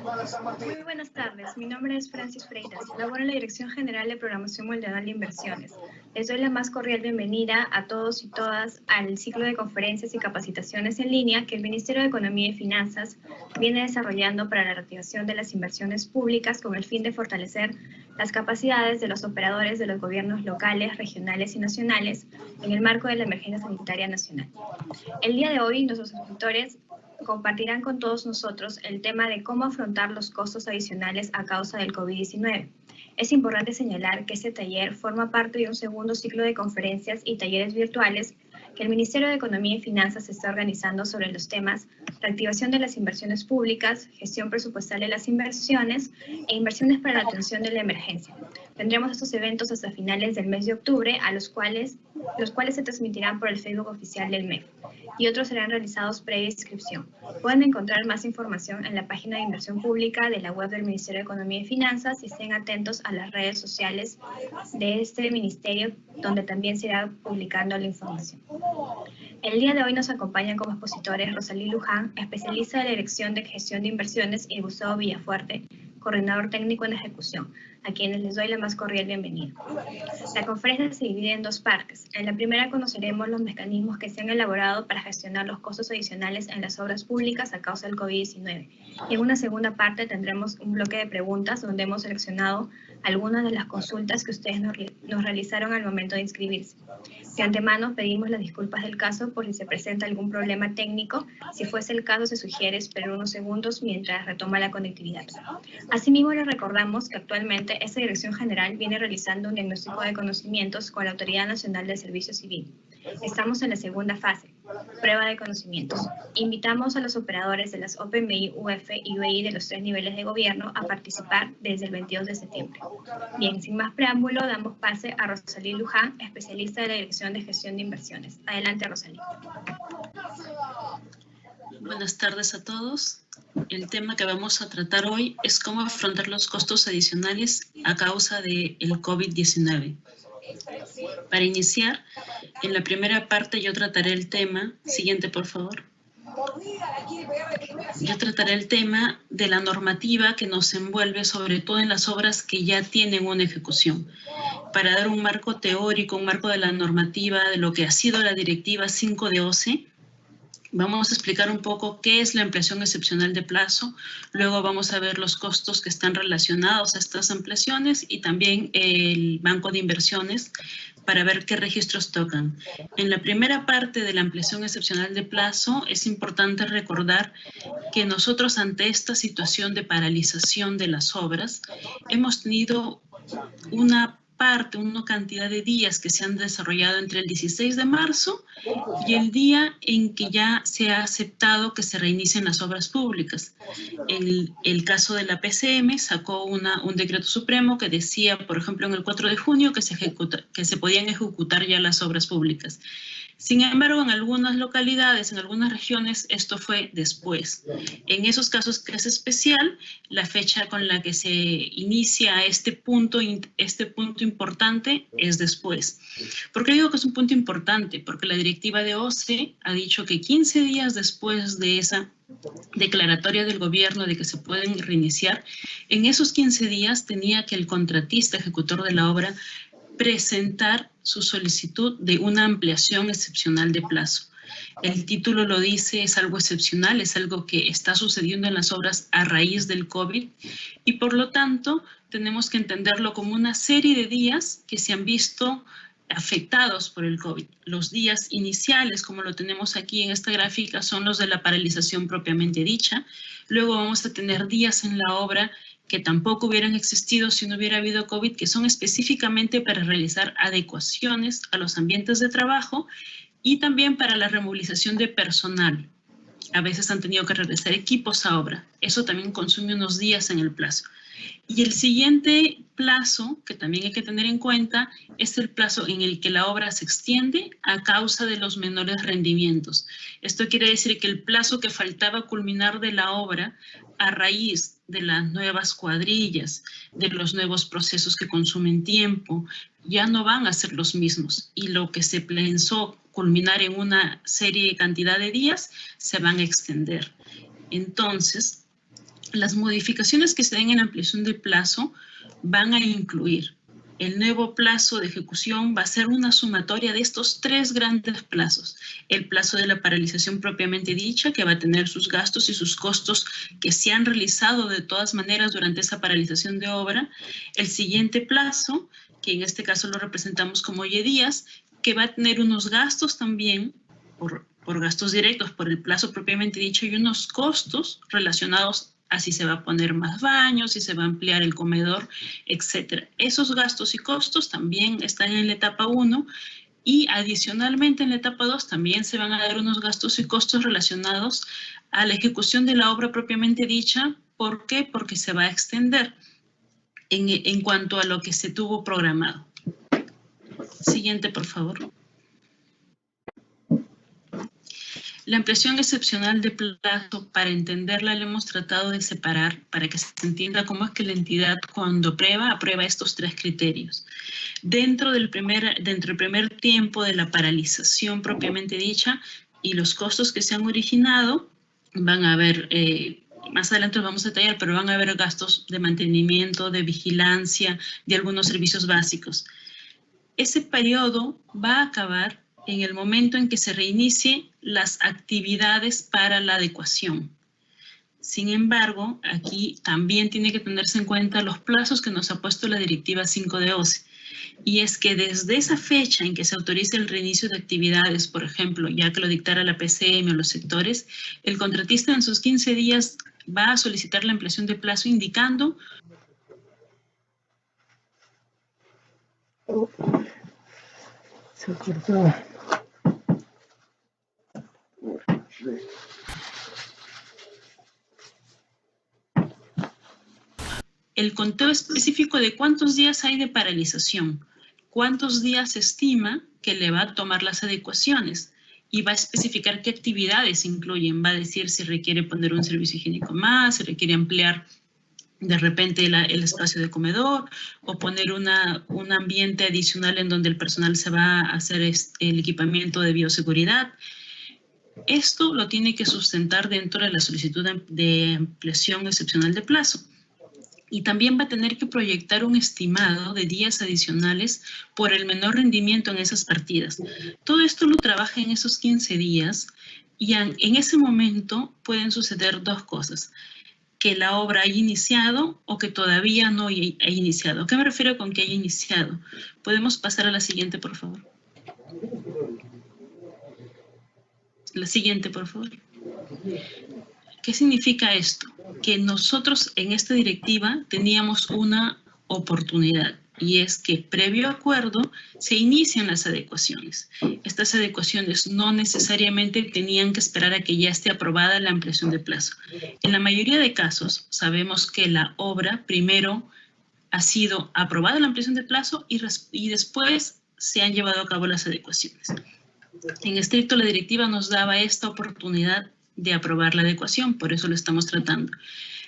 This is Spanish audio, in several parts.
Muy buenas tardes, mi nombre es Francis Freitas, laboro en la Dirección General de Programación Multianual de Inversiones. Les doy la más cordial bienvenida a todos y todas al ciclo de conferencias y capacitaciones en línea que el Ministerio de Economía y Finanzas viene desarrollando para la reactivación de las inversiones públicas con el fin de fortalecer las capacidades de los operadores de los gobiernos locales, regionales y nacionales en el marco de la emergencia sanitaria nacional. El día de hoy, nuestros expositores compartirán con todos nosotros el tema de cómo afrontar los costos adicionales a causa del COVID-19. Es importante señalar que este taller forma parte de un segundo ciclo de conferencias y talleres virtuales que el Ministerio de Economía y Finanzas está organizando sobre los temas reactivación de las inversiones públicas, gestión presupuestal de las inversiones e inversiones para la atención de la emergencia. Tendremos estos eventos hasta finales del mes de octubre, los cuales se transmitirán por el Facebook oficial del MEF y otros serán realizados previa inscripción. Pueden encontrar más información en la página de inversión pública de la web del Ministerio de Economía y Finanzas y estén atentos a las redes sociales de este ministerio, donde también se irá publicando la información. El día de hoy nos acompañan como expositores Rosalí Luján, especialista de la Dirección de Gestión de Inversiones, y Gustavo Villafuerte, coordinador técnico en ejecución, a quienes les doy la más cordial bienvenida. La conferencia se divide en dos partes. En la primera conoceremos los mecanismos que se han elaborado para gestionar los costos adicionales en las obras públicas a causa del COVID-19. Y en una segunda parte tendremos un bloque de preguntas donde hemos seleccionado algunas de las consultas que ustedes nos realizaron al momento de inscribirse. De antemano pedimos las disculpas del caso por si se presenta algún problema técnico. Si fuese el caso, se sugiere esperar unos segundos mientras retoma la conectividad. Asimismo, les recordamos que actualmente esta Dirección General viene realizando un diagnóstico de conocimientos con la Autoridad Nacional del Servicio Civil. Estamos en la segunda fase, prueba de conocimientos. Invitamos a los operadores de las OPMI, UF y UEI de los 3 niveles de gobierno a participar desde el 22 de septiembre. Bien, sin más preámbulo, damos pase a Rosalí Luján, especialista de la Dirección de Gestión de Inversiones. Adelante, Rosalí. Buenas tardes a todos. El tema que vamos a tratar hoy es cómo afrontar los costos adicionales a causa del COVID-19. Para iniciar, en la primera parte yo trataré el tema, siguiente por favor. Yo trataré el tema de la normativa que nos envuelve, sobre todo en las obras que ya tienen una ejecución. Para dar un marco teórico, un marco de la normativa, de lo que ha sido la Directiva 5 de OCE, vamos a explicar un poco qué es la ampliación excepcional de plazo, luego vamos a ver los costos que están relacionados a estas ampliaciones y también el banco de inversiones para ver qué registros tocan. En la primera parte de la ampliación excepcional de plazo es importante recordar que nosotros ante esta situación de paralización de las obras hemos tenido una cantidad de días que se han desarrollado entre el 16 de marzo y el día en que ya se ha aceptado que se reinicien las obras públicas. El caso de la PCM sacó un decreto supremo que decía, por ejemplo, en el 4 de junio que se podían ejecutar ya las obras públicas. Sin embargo, en algunas localidades, en algunas regiones, esto fue después. En esos casos que es especial, la fecha con la que se inicia este punto importante es después. ¿Por qué digo que es un punto importante? Porque la directiva de OCE ha dicho que 15 días después de esa declaratoria del gobierno de que se pueden reiniciar, en esos 15 días tenía que el contratista ejecutor de la obra presentar su solicitud de una ampliación excepcional de plazo. El título lo dice, es algo excepcional, es algo que está sucediendo en las obras a raíz del COVID y por lo tanto tenemos que entenderlo como una serie de días que se han visto afectados por el COVID. Los días iniciales, como lo tenemos aquí en esta gráfica, son los de la paralización propiamente dicha. Luego vamos a tener días en la obra que tampoco hubieran existido si no hubiera habido COVID, que son específicamente para realizar adecuaciones a los ambientes de trabajo y también para la removilización de personal. A veces han tenido que regresar equipos a obra. Eso también consume unos días en el plazo. Y el siguiente plazo, que también hay que tener en cuenta, es el plazo en el que la obra se extiende a causa de los menores rendimientos. Esto quiere decir que el plazo que faltaba culminar de la obra a raíz de las nuevas cuadrillas, de los nuevos procesos que consumen tiempo, ya no van a ser los mismos. Y lo que se pensó culminar en una serie de cantidad de días, se van a extender. Entonces, Las modificaciones que se den en la ampliación de plazo van a incluir el nuevo plazo de ejecución, va a ser una sumatoria de estos 3 grandes plazos. El plazo de la paralización propiamente dicha, que va a tener sus gastos y sus costos que se han realizado de todas maneras durante esa paralización de obra. El siguiente plazo, que en este caso lo representamos como Y días, que va a tener unos gastos también por gastos directos, por el plazo propiamente dicho, y unos costos relacionados a si se va a poner más baños, si se va a ampliar el comedor, etc. Esos gastos y costos también están en la etapa 1 y adicionalmente en la etapa 2 también se van a dar unos gastos y costos relacionados a la ejecución de la obra propiamente dicha. ¿Por qué? Porque se va a extender en cuanto a lo que se tuvo programado. Siguiente, por favor. La ampliación excepcional de plazo, para entenderla, la hemos tratado de separar para que se entienda cómo es que la entidad, cuando aprueba estos 3 criterios. Dentro del primer tiempo de la paralización propiamente dicha y los costos que se han originado, van a haber, más adelante los vamos a detallar, pero van a haber gastos de mantenimiento, de vigilancia, de algunos servicios básicos. Ese periodo va a acabar en el momento en que se reinicie las actividades para la adecuación. Sin embargo, aquí también tiene que tenerse en cuenta los plazos que nos ha puesto la Directiva 5 de OCE. Y es que desde esa fecha en que se autorice el reinicio de actividades, por ejemplo, ya que lo dictara la PCM o los sectores, el contratista en sus 15 días va a solicitar la ampliación de plazo indicando se cortó. el conteo específico de cuántos días hay de paralización, cuántos días se estima que le va a tomar las adecuaciones y va a especificar qué actividades incluyen. Va a decir si requiere poner un servicio higiénico más, si requiere ampliar de repente el espacio de comedor o poner un ambiente adicional en donde el personal se va a hacer el equipamiento de bioseguridad. Esto lo tiene que sustentar dentro de la solicitud de ampliación excepcional de plazo. Y también va a tener que proyectar un estimado de días adicionales por el menor rendimiento en esas partidas. Todo esto lo trabaja en esos 15 días y en ese momento pueden suceder 2 cosas. Que la obra haya iniciado o que todavía no haya iniciado. ¿A qué me refiero con que haya iniciado? Podemos pasar a la siguiente, por favor. La siguiente, por favor. ¿Qué significa esto? Que nosotros en esta directiva teníamos una oportunidad y es que previo acuerdo se inician las adecuaciones. Estas adecuaciones no necesariamente tenían que esperar a que ya esté aprobada la ampliación de plazo. En la mayoría de casos sabemos que la obra primero ha sido aprobada la ampliación de plazo y después se han llevado a cabo las adecuaciones. En estricto, la directiva nos daba esta oportunidad de aprobar la adecuación, por eso lo estamos tratando.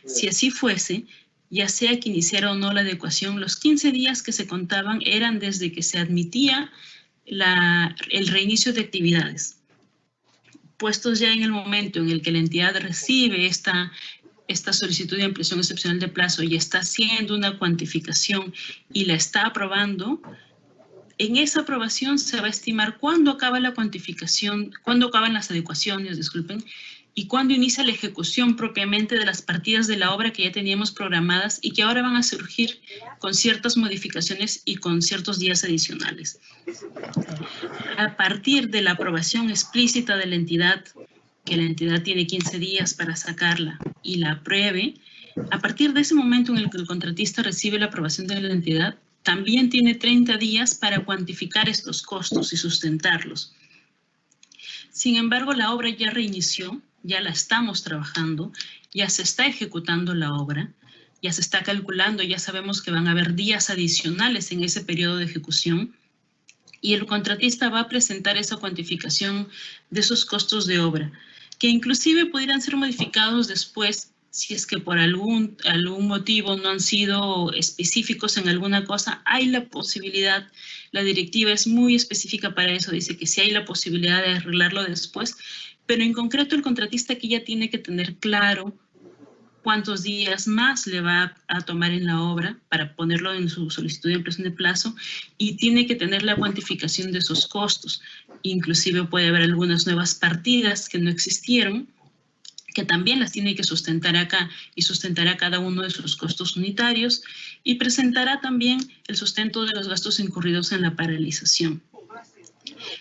Si así fuese, ya sea que iniciara o no la adecuación, los 15 días que se contaban eran desde que se admitía el reinicio de actividades. Puestos ya en el momento en el que la entidad recibe esta solicitud de ampliación excepcional de plazo y está haciendo una cuantificación y la está aprobando, en esa aprobación se va a estimar cuándo acaba la cuantificación, cuándo acaban las adecuaciones, disculpen, y cuándo inicia la ejecución propiamente de las partidas de la obra que ya teníamos programadas y que ahora van a surgir con ciertas modificaciones y con ciertos días adicionales. A partir de la aprobación explícita de la entidad, que la entidad tiene 15 días para sacarla y la apruebe, a partir de ese momento en el que el contratista recibe la aprobación de la entidad, también tiene 30 días para cuantificar estos costos y sustentarlos. Sin embargo, la obra ya reinició, ya la estamos trabajando, ya se está ejecutando la obra, ya se está calculando, ya sabemos que van a haber días adicionales en ese periodo de ejecución y el contratista va a presentar esa cuantificación de esos costos de obra, que inclusive pudieran ser modificados después si es que por algún motivo no han sido específicos en alguna cosa. Hay la posibilidad, la directiva es muy específica para eso, dice que sí hay la posibilidad de arreglarlo después, pero en concreto el contratista aquí ya tiene que tener claro cuántos días más le va a tomar en la obra para ponerlo en su solicitud de ampliación de plazo, y tiene que tener la cuantificación de esos costos. Inclusive puede haber algunas nuevas partidas que no existieron, que también las tiene que sustentar acá, y sustentará cada uno de sus costos unitarios, y presentará también el sustento de los gastos incurridos en la paralización.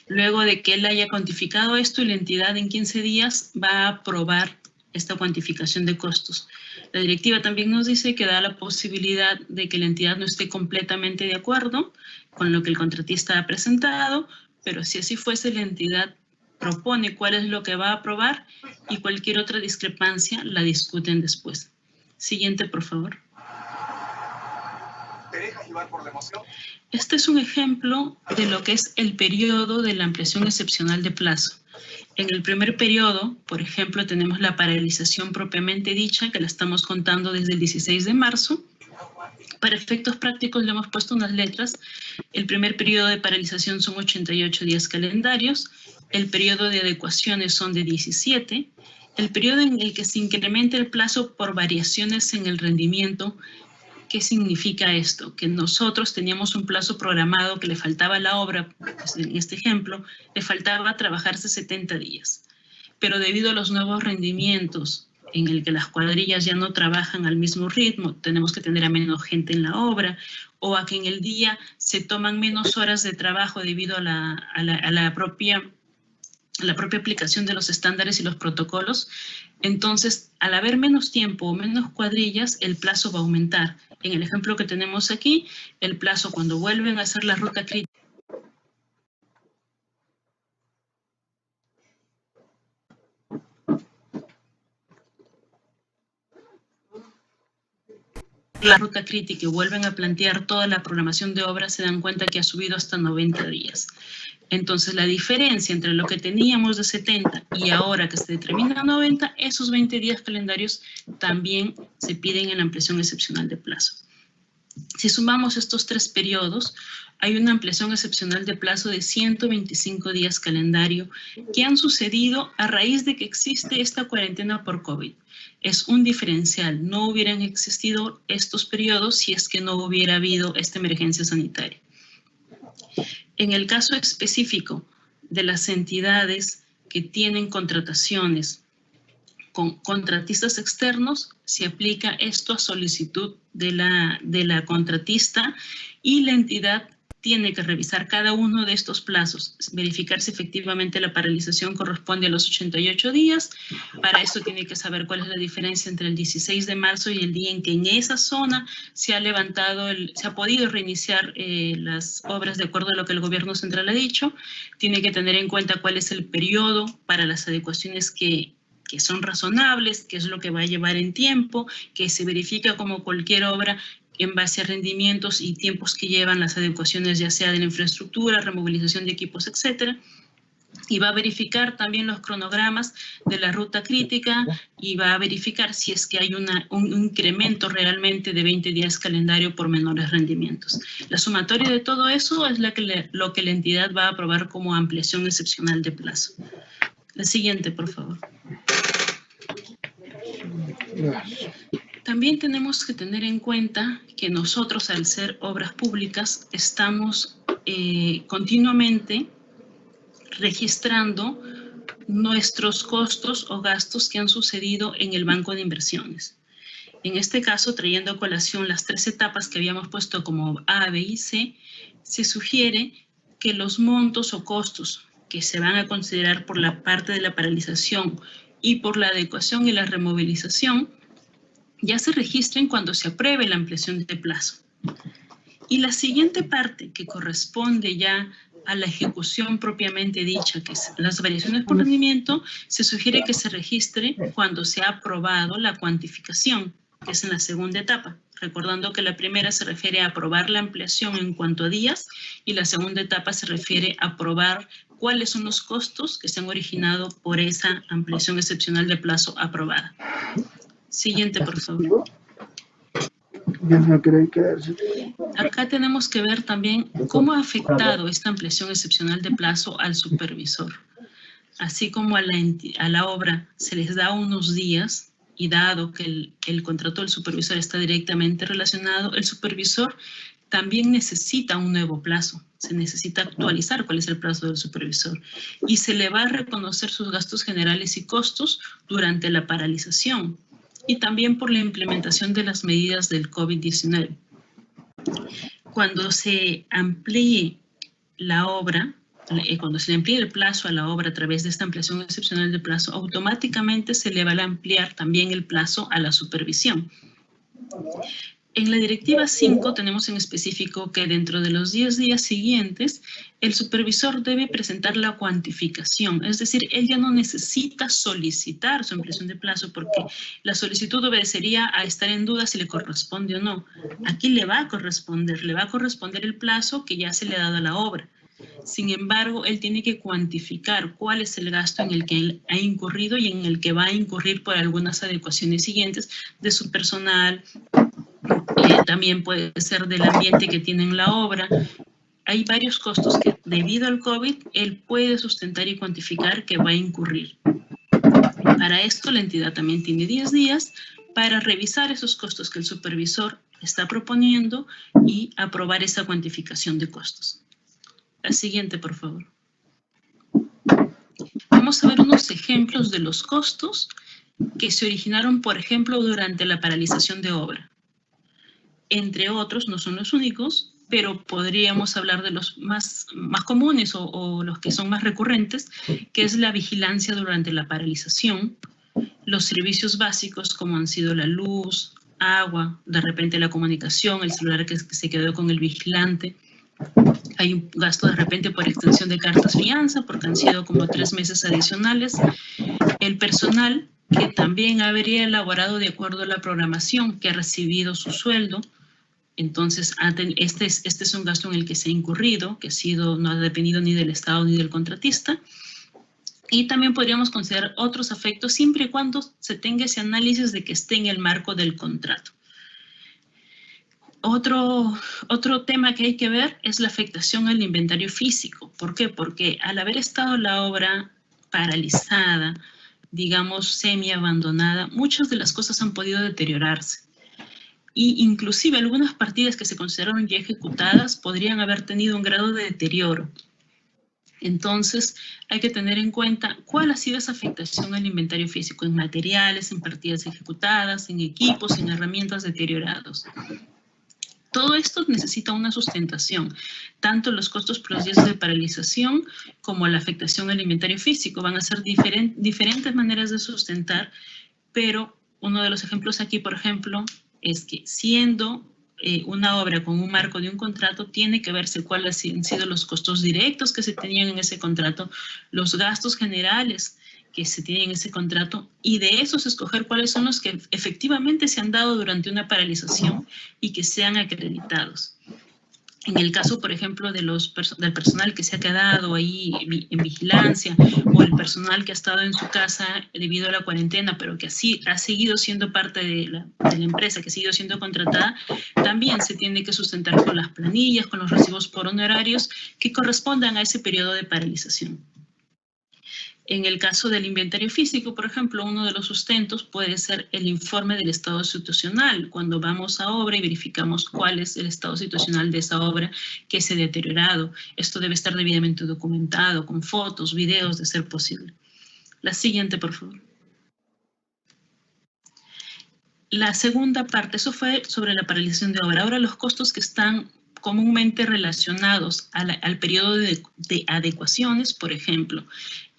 Luego de que él haya cuantificado esto, y la entidad en 15 días va a aprobar esta cuantificación de costos. La directiva también nos dice que da la posibilidad de que la entidad no esté completamente de acuerdo con lo que el contratista ha presentado, pero si así fuese, la entidad propone cuál es lo que va a aprobar, y cualquier otra discrepancia la discuten después. Siguiente, por favor. ¿Te dejas llevar por la emoción? Este es un ejemplo de lo que es el periodo de la ampliación excepcional de plazo. En el primer periodo, por ejemplo, tenemos la paralización propiamente dicha, que la estamos contando desde el 16 de marzo. Para efectos prácticos le hemos puesto unas letras. El primer periodo de paralización son 88 días calendarios. El periodo de adecuaciones son de 17. El periodo en el que se incrementa el plazo por variaciones en el rendimiento. ¿Qué significa esto? Que nosotros teníamos un plazo programado que le faltaba a la obra, pues en este ejemplo, le faltaba trabajarse 70 días. Pero debido a los nuevos rendimientos en el que las cuadrillas ya no trabajan al mismo ritmo, tenemos que tener a menos gente en la obra, o a que en el día se toman menos horas de trabajo debido a la propia aplicación de los estándares y los protocolos. Entonces, al haber menos tiempo o menos cuadrillas, el plazo va a aumentar. En el ejemplo que tenemos aquí, el plazo cuando vuelven a hacer la ruta crítica, y vuelven a plantear toda la programación de obras, se dan cuenta que ha subido hasta 90 días. Entonces, la diferencia entre lo que teníamos de 70 y ahora que se determina 90, esos 20 días calendarios también se piden en la ampliación excepcional de plazo. Si sumamos estos tres periodos, hay una ampliación excepcional de plazo de 125 días calendario que han sucedido a raíz de que existe esta cuarentena por COVID. Es un diferencial. No hubieran existido estos periodos si es que no hubiera habido esta emergencia sanitaria. En el caso específico de las entidades que tienen contrataciones con contratistas externos, se aplica esto a solicitud de la contratista, y la entidad tiene que revisar cada uno de estos plazos, verificar si efectivamente la paralización corresponde a los 88 días. Para esto tiene que saber cuál es la diferencia entre el 16 de marzo y el día en que en esa zona se ha podido reiniciar las obras de acuerdo a lo que el gobierno central ha dicho. Tiene que tener en cuenta cuál es el periodo para las adecuaciones que son razonables, qué es lo que va a llevar en tiempo, que se verifica como cualquier obra en base a rendimientos y tiempos que llevan las adecuaciones, ya sea de la infraestructura, removilización de equipos, etcétera. Y va a verificar también los cronogramas de la ruta crítica, y va a verificar si es que hay un incremento realmente de 20 días calendario por menores rendimientos. La sumatoria de todo eso es lo que la entidad va a aprobar como ampliación excepcional de plazo. La siguiente, por favor. También tenemos que tener en cuenta que nosotros, al ser obras públicas, estamos continuamente registrando nuestros costos o gastos que han sucedido en el banco de inversiones. En este caso, trayendo a colación las tres etapas que habíamos puesto como A, B y C, se sugiere que los montos o costos que se van a considerar por la parte de la paralización y por la adecuación y la removilización ya se registren cuando se apruebe la ampliación de plazo. Y la siguiente parte, que corresponde ya a la ejecución propiamente dicha, que es las variaciones por rendimiento, se sugiere que se registre cuando se ha aprobado la cuantificación, que es en la segunda etapa. Recordando que la primera se refiere a aprobar la ampliación en cuanto a días, y la segunda etapa se refiere a aprobar cuáles son los costos que se han originado por esa ampliación excepcional de plazo aprobada. Siguiente, por favor. Acá tenemos que ver también cómo ha afectado esta ampliación excepcional de plazo al supervisor. Así como a la obra se les da unos días y dado que el contrato del supervisor está directamente relacionado, el supervisor también necesita un nuevo plazo. Se necesita actualizar cuál es el plazo del supervisor y se le va a reconocer sus gastos generales y costos durante la paralización y también por la implementación de las medidas del COVID-19. Cuando se amplíe la obra, cuando se le amplíe el plazo a la obra a través de esta ampliación excepcional de plazo, automáticamente se le va a ampliar también el plazo a la supervisión. En la directiva 5 tenemos en específico que dentro de los 10 días siguientes, el supervisor debe presentar la cuantificación. Es decir, él ya no necesita solicitar su ampliación de plazo porque la solicitud obedecería a estar en duda si le corresponde o no. Aquí le va a corresponder el plazo que ya se le ha dado a la obra. Sin embargo, él tiene que cuantificar cuál es el gasto en el que él ha incurrido y en el que va a incurrir por algunas adecuaciones siguientes de su personal. También puede ser del ambiente que tiene en la obra. Hay varios costos que debido al COVID él puede sustentar y cuantificar que va a incurrir. Para esto la entidad también tiene 10 días para revisar esos costos que el supervisor está proponiendo y aprobar esa cuantificación de costos. La siguiente, por favor. Vamos a ver unos ejemplos de los costos que se originaron, por ejemplo, durante la paralización de obra. Entre otros, no son los únicos, pero podríamos hablar de los más comunes o los que son más recurrentes, que es la vigilancia durante la paralización, los servicios básicos como han sido la luz, agua, de repente la comunicación, el celular que se quedó con el vigilante. Hay un gasto de repente por extensión de cartas fianza, porque han sido como 3 meses adicionales. El personal, que también habría elaborado de acuerdo a la programación, que ha recibido su sueldo. Entonces, este es un gasto en el que se ha incurrido, que no ha dependido ni del Estado ni del contratista. Y también podríamos considerar otros efectos siempre y cuando se tenga ese análisis de que esté en el marco del contrato. Otro tema que hay que ver es la afectación al inventario físico. ¿Por qué? Porque al haber estado la obra paralizada, digamos semi-abandonada, muchas de las cosas han podido deteriorarse. Y inclusive algunas partidas que se consideraron ya ejecutadas podrían haber tenido un grado de deterioro. Entonces, hay que tener en cuenta cuál ha sido esa afectación al inventario físico en materiales, en partidas ejecutadas, en equipos, en herramientas deteriorados. Todo esto necesita una sustentación. Tanto los costos por los días de paralización como la afectación al inventario físico van a ser diferentes maneras de sustentar, pero uno de los ejemplos aquí, por ejemplo, es que siendo una obra con un marco de un contrato, tiene que verse cuáles han sido los costos directos que se tenían en ese contrato, los gastos generales que se tienen en ese contrato, y de esos escoger cuáles son los que efectivamente se han dado durante una paralización y que sean acreditados. En el caso, por ejemplo, del personal que se ha quedado ahí en vigilancia o el personal que ha estado en su casa debido a la cuarentena, pero que así ha seguido siendo parte de la empresa, que ha seguido siendo contratada, también se tiene que sustentar con las planillas, con los recibos por honorarios que correspondan a ese periodo de paralización. En el caso del inventario físico, por ejemplo, uno de los sustentos puede ser el informe del estado situacional. Cuando vamos a obra y verificamos cuál es el estado situacional de esa obra que se ha deteriorado. Esto debe estar debidamente documentado, con fotos, videos, de ser posible. La siguiente, por favor. La segunda parte, eso fue sobre la paralización de obra. Ahora los costos que están comúnmente relacionados al periodo de adecuaciones, por ejemplo.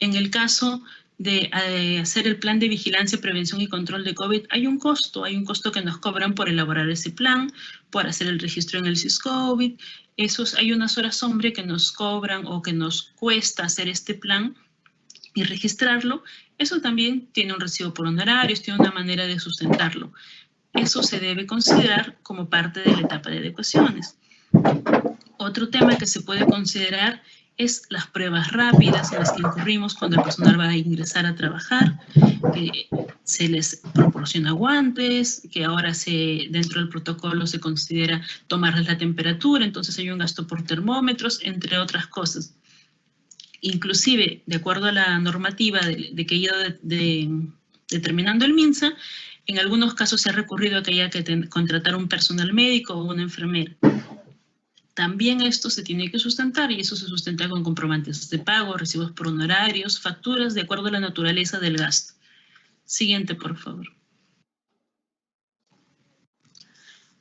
En el caso de hacer el plan de vigilancia, prevención y control de COVID, hay un costo que nos cobran por elaborar ese plan, por hacer el registro en el SIS-COVID. Hay unas horas hombre que nos cobran o que nos cuesta hacer este plan y registrarlo. Eso también tiene un recibo por honorarios, tiene una manera de sustentarlo. Eso se debe considerar como parte de la etapa de adecuaciones. Otro tema que se puede considerar es las pruebas rápidas en las que incurrimos cuando el personal va a ingresar a trabajar, que se les proporciona guantes, que ahora dentro del protocolo se considera tomarles la temperatura, entonces hay un gasto por termómetros, entre otras cosas. Inclusive, de acuerdo a la normativa de que ha ido Determinando el MINSA, en algunos casos se ha recurrido a que haya que contratar un personal médico o una enfermera. También esto se tiene que sustentar y eso se sustenta con comprobantes de pago, recibos por honorarios, facturas, de acuerdo a la naturaleza del gasto. Siguiente, por favor.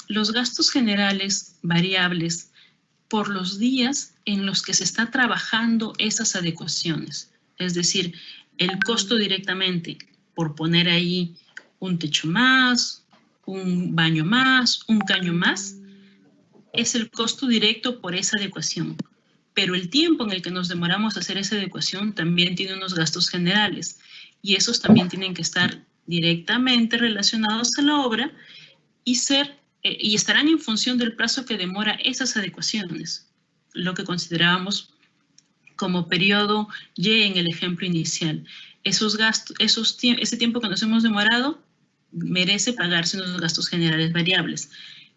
Los gastos generales variables por los días en los que se está trabajando esas adecuaciones. Es decir, el costo directamente por poner ahí un techo más, un baño más, un caño más, es el costo directo por esa adecuación. Pero el tiempo en el que nos demoramos a hacer esa adecuación también tiene unos gastos generales y esos también tienen que estar directamente relacionados a la obra y estarán en función del plazo que demora esas adecuaciones, lo que considerábamos como periodo Y en el ejemplo inicial. Ese tiempo que nos hemos demorado merece pagarse unos gastos generales variables.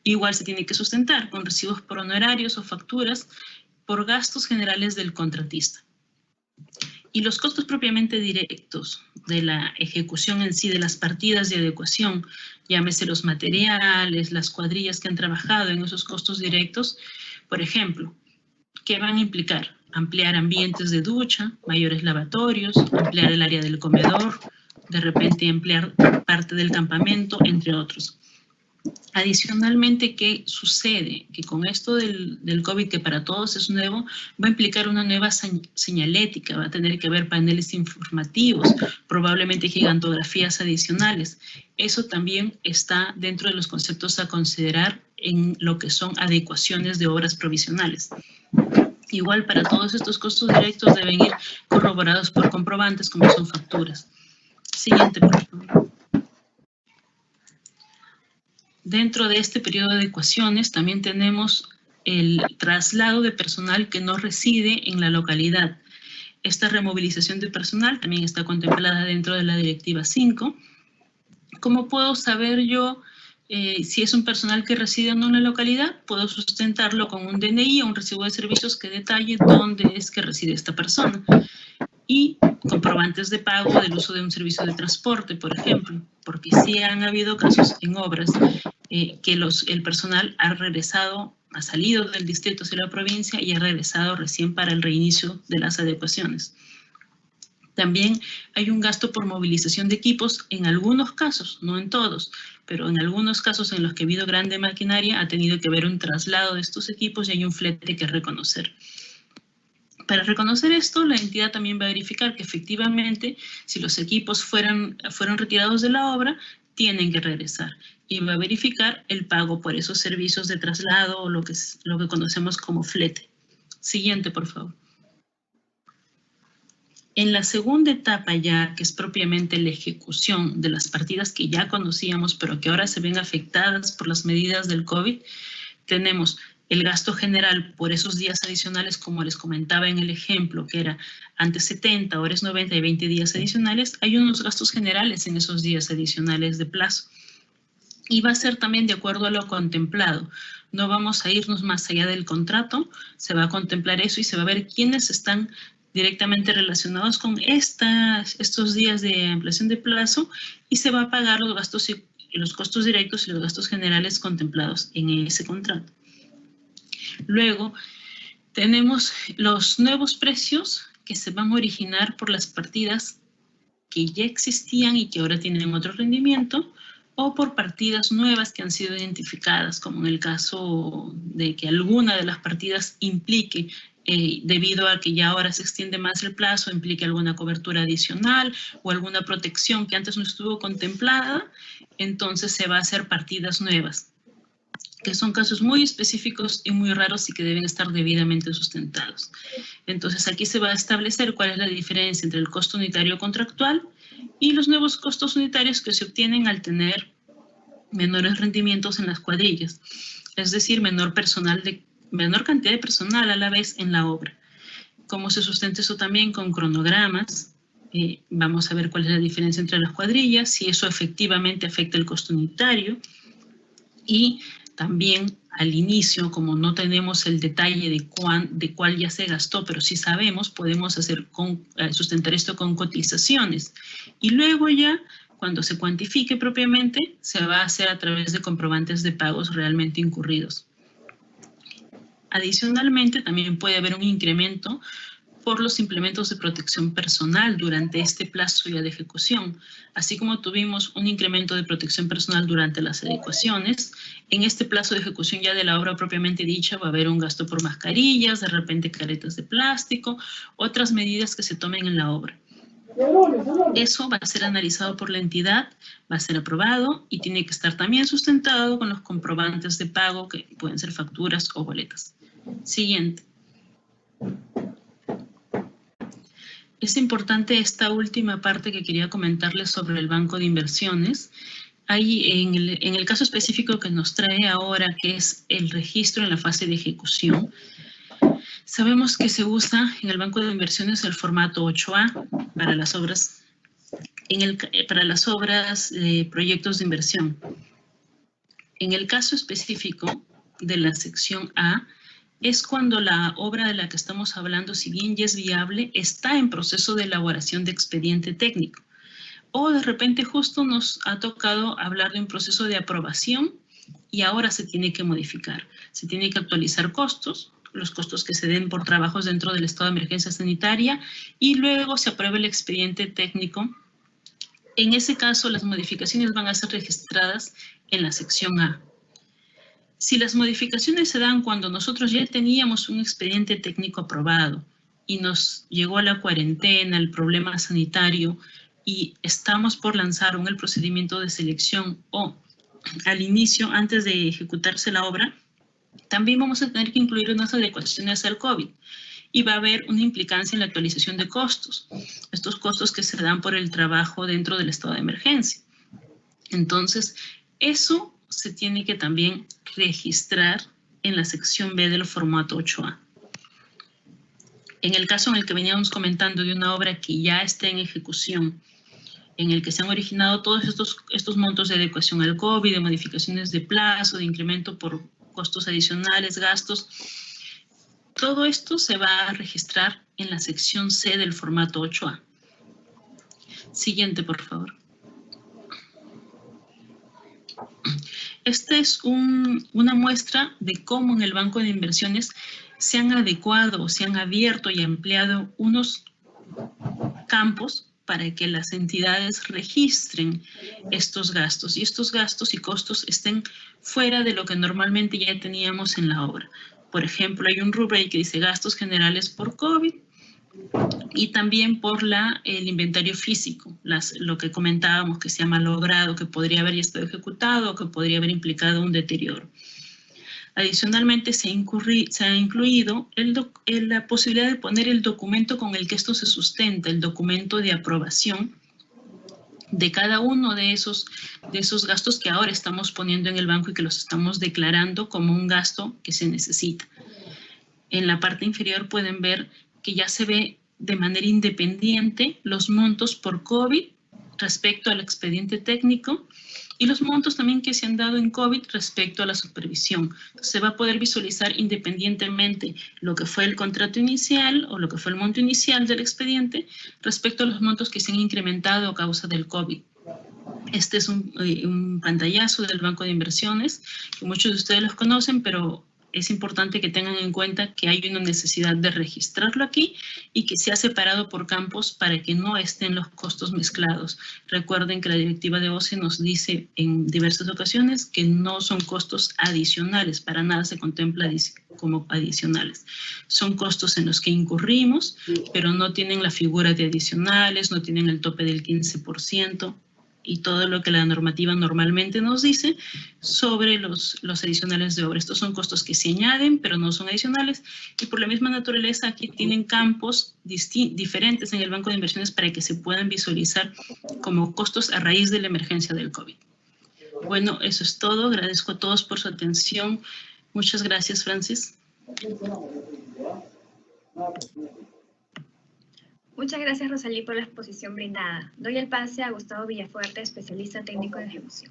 Igual se tiene que sustentar con recibos por honorarios o facturas por gastos generales del contratista. Y los costos propiamente directos de la ejecución en sí de las partidas de adecuación, llámese los materiales, las cuadrillas que han trabajado en esos costos directos, por ejemplo, ¿qué van a implicar? Ampliar ambientes de ducha, mayores lavatorios, ampliar el área del comedor, de repente ampliar parte del campamento, entre otros. Adicionalmente, ¿qué sucede? Que con esto del COVID, que para todos es nuevo, va a implicar una nueva señalética, va a tener que haber paneles informativos, probablemente gigantografías adicionales. Eso también está dentro de los conceptos a considerar en lo que son adecuaciones de obras provisionales. Igual para todos estos costos directos deben ir corroborados por comprobantes como son facturas. Siguiente, por favor. Dentro de este periodo de adecuaciones también tenemos el traslado de personal que no reside en la localidad. Esta removilización de personal también está contemplada dentro de la Directiva 5. ¿Cómo puedo saber yo si es un personal que reside o no en la localidad? Puedo sustentarlo con un DNI o un recibo de servicios que detalle dónde es que reside esta persona. Y comprobantes de pago del uso de un servicio de transporte, por ejemplo, porque sí han habido casos en obras que el personal ha salido del distrito hacia la provincia y ha regresado recién para el reinicio de las adecuaciones. También hay un gasto por movilización de equipos en algunos casos, no en todos, pero en algunos casos en los que ha habido grande maquinaria ha tenido que haber un traslado de estos equipos y hay un flete que reconocer. Para reconocer esto, la entidad también va a verificar que efectivamente, si los equipos fueron retirados de la obra, tienen que regresar. Y va a verificar el pago por esos servicios de traslado o lo que conocemos como flete. Siguiente, por favor. En la segunda etapa ya, que es propiamente la ejecución de las partidas que ya conocíamos, pero que ahora se ven afectadas por las medidas del COVID, tenemos el gasto general por esos días adicionales, como les comentaba en el ejemplo, que era antes 70, ahora es 90 y 20 días adicionales, hay unos gastos generales en esos días adicionales de plazo. Y va a ser también de acuerdo a lo contemplado. No vamos a irnos más allá del contrato, se va a contemplar eso y se va a ver quiénes están directamente relacionados con estos días de ampliación de plazo y se va a pagar los gastos y los costos directos y los gastos generales contemplados en ese contrato. Luego, tenemos los nuevos precios que se van a originar por las partidas que ya existían y que ahora tienen otro rendimiento, o por partidas nuevas que han sido identificadas, como en el caso de que alguna de las partidas implique, debido a que ya ahora se extiende más el plazo, implique alguna cobertura adicional o alguna protección que antes no estuvo contemplada, entonces se va a hacer partidas nuevas, que son casos muy específicos y muy raros y que deben estar debidamente sustentados. Entonces aquí se va a establecer cuál es la diferencia entre el costo unitario contractual y los nuevos costos unitarios que se obtienen al tener menores rendimientos en las cuadrillas, es decir, menor cantidad de personal a la vez en la obra. ¿Cómo se sustenta eso también? Con cronogramas. Vamos a ver cuál es la diferencia entre las cuadrillas, si eso efectivamente afecta el costo unitario. Y también al inicio, como no tenemos el detalle de cuál ya se gastó, pero sí sabemos, podemos sustentar esto con cotizaciones. Y luego ya, cuando se cuantifique propiamente, se va a hacer a través de comprobantes de pagos realmente incurridos. Adicionalmente, también puede haber un incremento por los implementos de protección personal durante este plazo ya de ejecución. Así como tuvimos un incremento de protección personal durante las adecuaciones, en este plazo de ejecución ya de la obra propiamente dicha va a haber un gasto por mascarillas, de repente caretas de plástico, otras medidas que se tomen en la obra. Eso va a ser analizado por la entidad, va a ser aprobado y tiene que estar también sustentado con los comprobantes de pago que pueden ser facturas o boletas. Siguiente. Es importante esta última parte que quería comentarles sobre el banco de inversiones. Ahí en el caso específico que nos trae ahora, que es el registro en la fase de ejecución, sabemos que se usa en el banco de inversiones el formato 8A para las obras, proyectos de inversión. En el caso específico de la sección A, es cuando la obra de la que estamos hablando, si bien ya es viable, está en proceso de elaboración de expediente técnico. O de repente justo nos ha tocado hablar de un proceso de aprobación y ahora se tiene que modificar. Se tiene que actualizar costos, los costos que se den por trabajos dentro del estado de emergencia sanitaria y luego se aprueba el expediente técnico. En ese caso, las modificaciones van a ser registradas en la sección A. Si las modificaciones se dan cuando nosotros ya teníamos un expediente técnico aprobado y nos llegó a la cuarentena, el problema sanitario y estamos por lanzar el procedimiento de selección o al inicio, antes de ejecutarse la obra, también vamos a tener que incluir unas adecuaciones al COVID y va a haber una implicancia en la actualización de costos, estos costos que se dan por el trabajo dentro del estado de emergencia. Entonces, eso se tiene que también registrar en la sección B del formato 8A. En el caso en el que veníamos comentando de una obra que ya está en ejecución, en el que se han originado todos estos montos de adecuación al COVID, de modificaciones de plazo, de incremento por costos adicionales, gastos, todo esto se va a registrar en la sección C del formato 8A. Siguiente, por favor. Esta es una muestra de cómo en el banco de inversiones se han adecuado, se han abierto y ampliado unos campos para que las entidades registren estos gastos y estos gastos y costos estén fuera de lo que normalmente ya teníamos en la obra. Por ejemplo, hay un rubro ahí que dice gastos generales por COVID y también por el inventario físico, lo que comentábamos que se ha malogrado, que podría haber ya estado ejecutado o que podría haber implicado un deterioro. Adicionalmente, se ha incluido la posibilidad de poner el documento con el que esto se sustenta, el documento de aprobación de cada uno de esos gastos que ahora estamos poniendo en el banco y que los estamos declarando como un gasto que se necesita. En la parte inferior pueden ver que ya se ve de manera independiente los montos por COVID respecto al expediente técnico y los montos también que se han dado en COVID respecto a la supervisión. Se va a poder visualizar independientemente lo que fue el contrato inicial o lo que fue el monto inicial del expediente respecto a los montos que se han incrementado a causa del COVID. Este es un pantallazo del banco de inversiones, que muchos de ustedes los conocen, pero es importante que tengan en cuenta que hay una necesidad de registrarlo aquí y que se ha separado por campos para que no estén los costos mezclados. Recuerden que la directiva de OCE nos dice en diversas ocasiones que no son costos adicionales, para nada se contempla como adicionales. Son costos en los que incurrimos, pero no tienen la figura de adicionales, no tienen el tope del 15%. Y todo lo que la normativa normalmente nos dice sobre los adicionales de obra. Estos son costos que se añaden, pero no son adicionales, y por la misma naturaleza aquí tienen campos diferentes en el banco de inversiones para que se puedan visualizar como costos a raíz de la emergencia del COVID. Bueno, eso es todo. Agradezco a todos por su atención. Muchas gracias, Francis. Muchas gracias, Rosalí, por la exposición brindada. Doy el pase a Gustavo Villafuerte, especialista técnico en ejecución.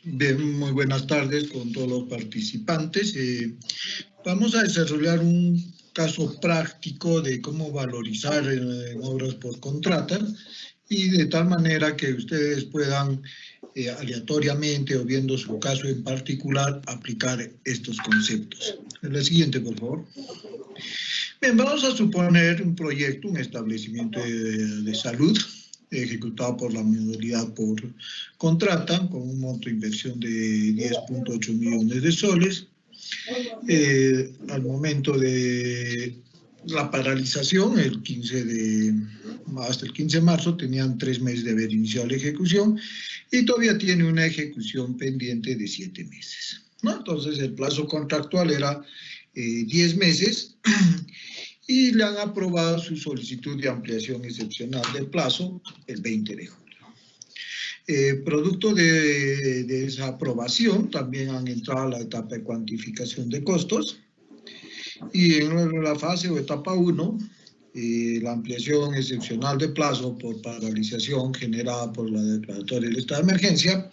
Bien, muy buenas tardes con todos los participantes. Vamos a desarrollar un caso práctico de cómo valorizar en obras por contrata, y de tal manera que ustedes puedan aleatoriamente o viendo su caso en particular aplicar estos conceptos. La siguiente, por favor. Bien, vamos a suponer un proyecto, un establecimiento de salud ejecutado por la modalidad por contrata con un monto de inversión de 10.8 millones de soles. Al momento de la paralización, hasta el 15 de marzo, tenían 3 meses de haber iniciado la ejecución y todavía tiene una ejecución pendiente de 7 meses, ¿no? Entonces, el plazo contractual era 10 meses y le han aprobado su solicitud de ampliación excepcional del plazo el 20 de julio. Producto de esa aprobación, también han entrado a la etapa de cuantificación de costos. Y en la fase o etapa 1, la ampliación excepcional de plazo por paralización generada por la declaratoria del estado de emergencia,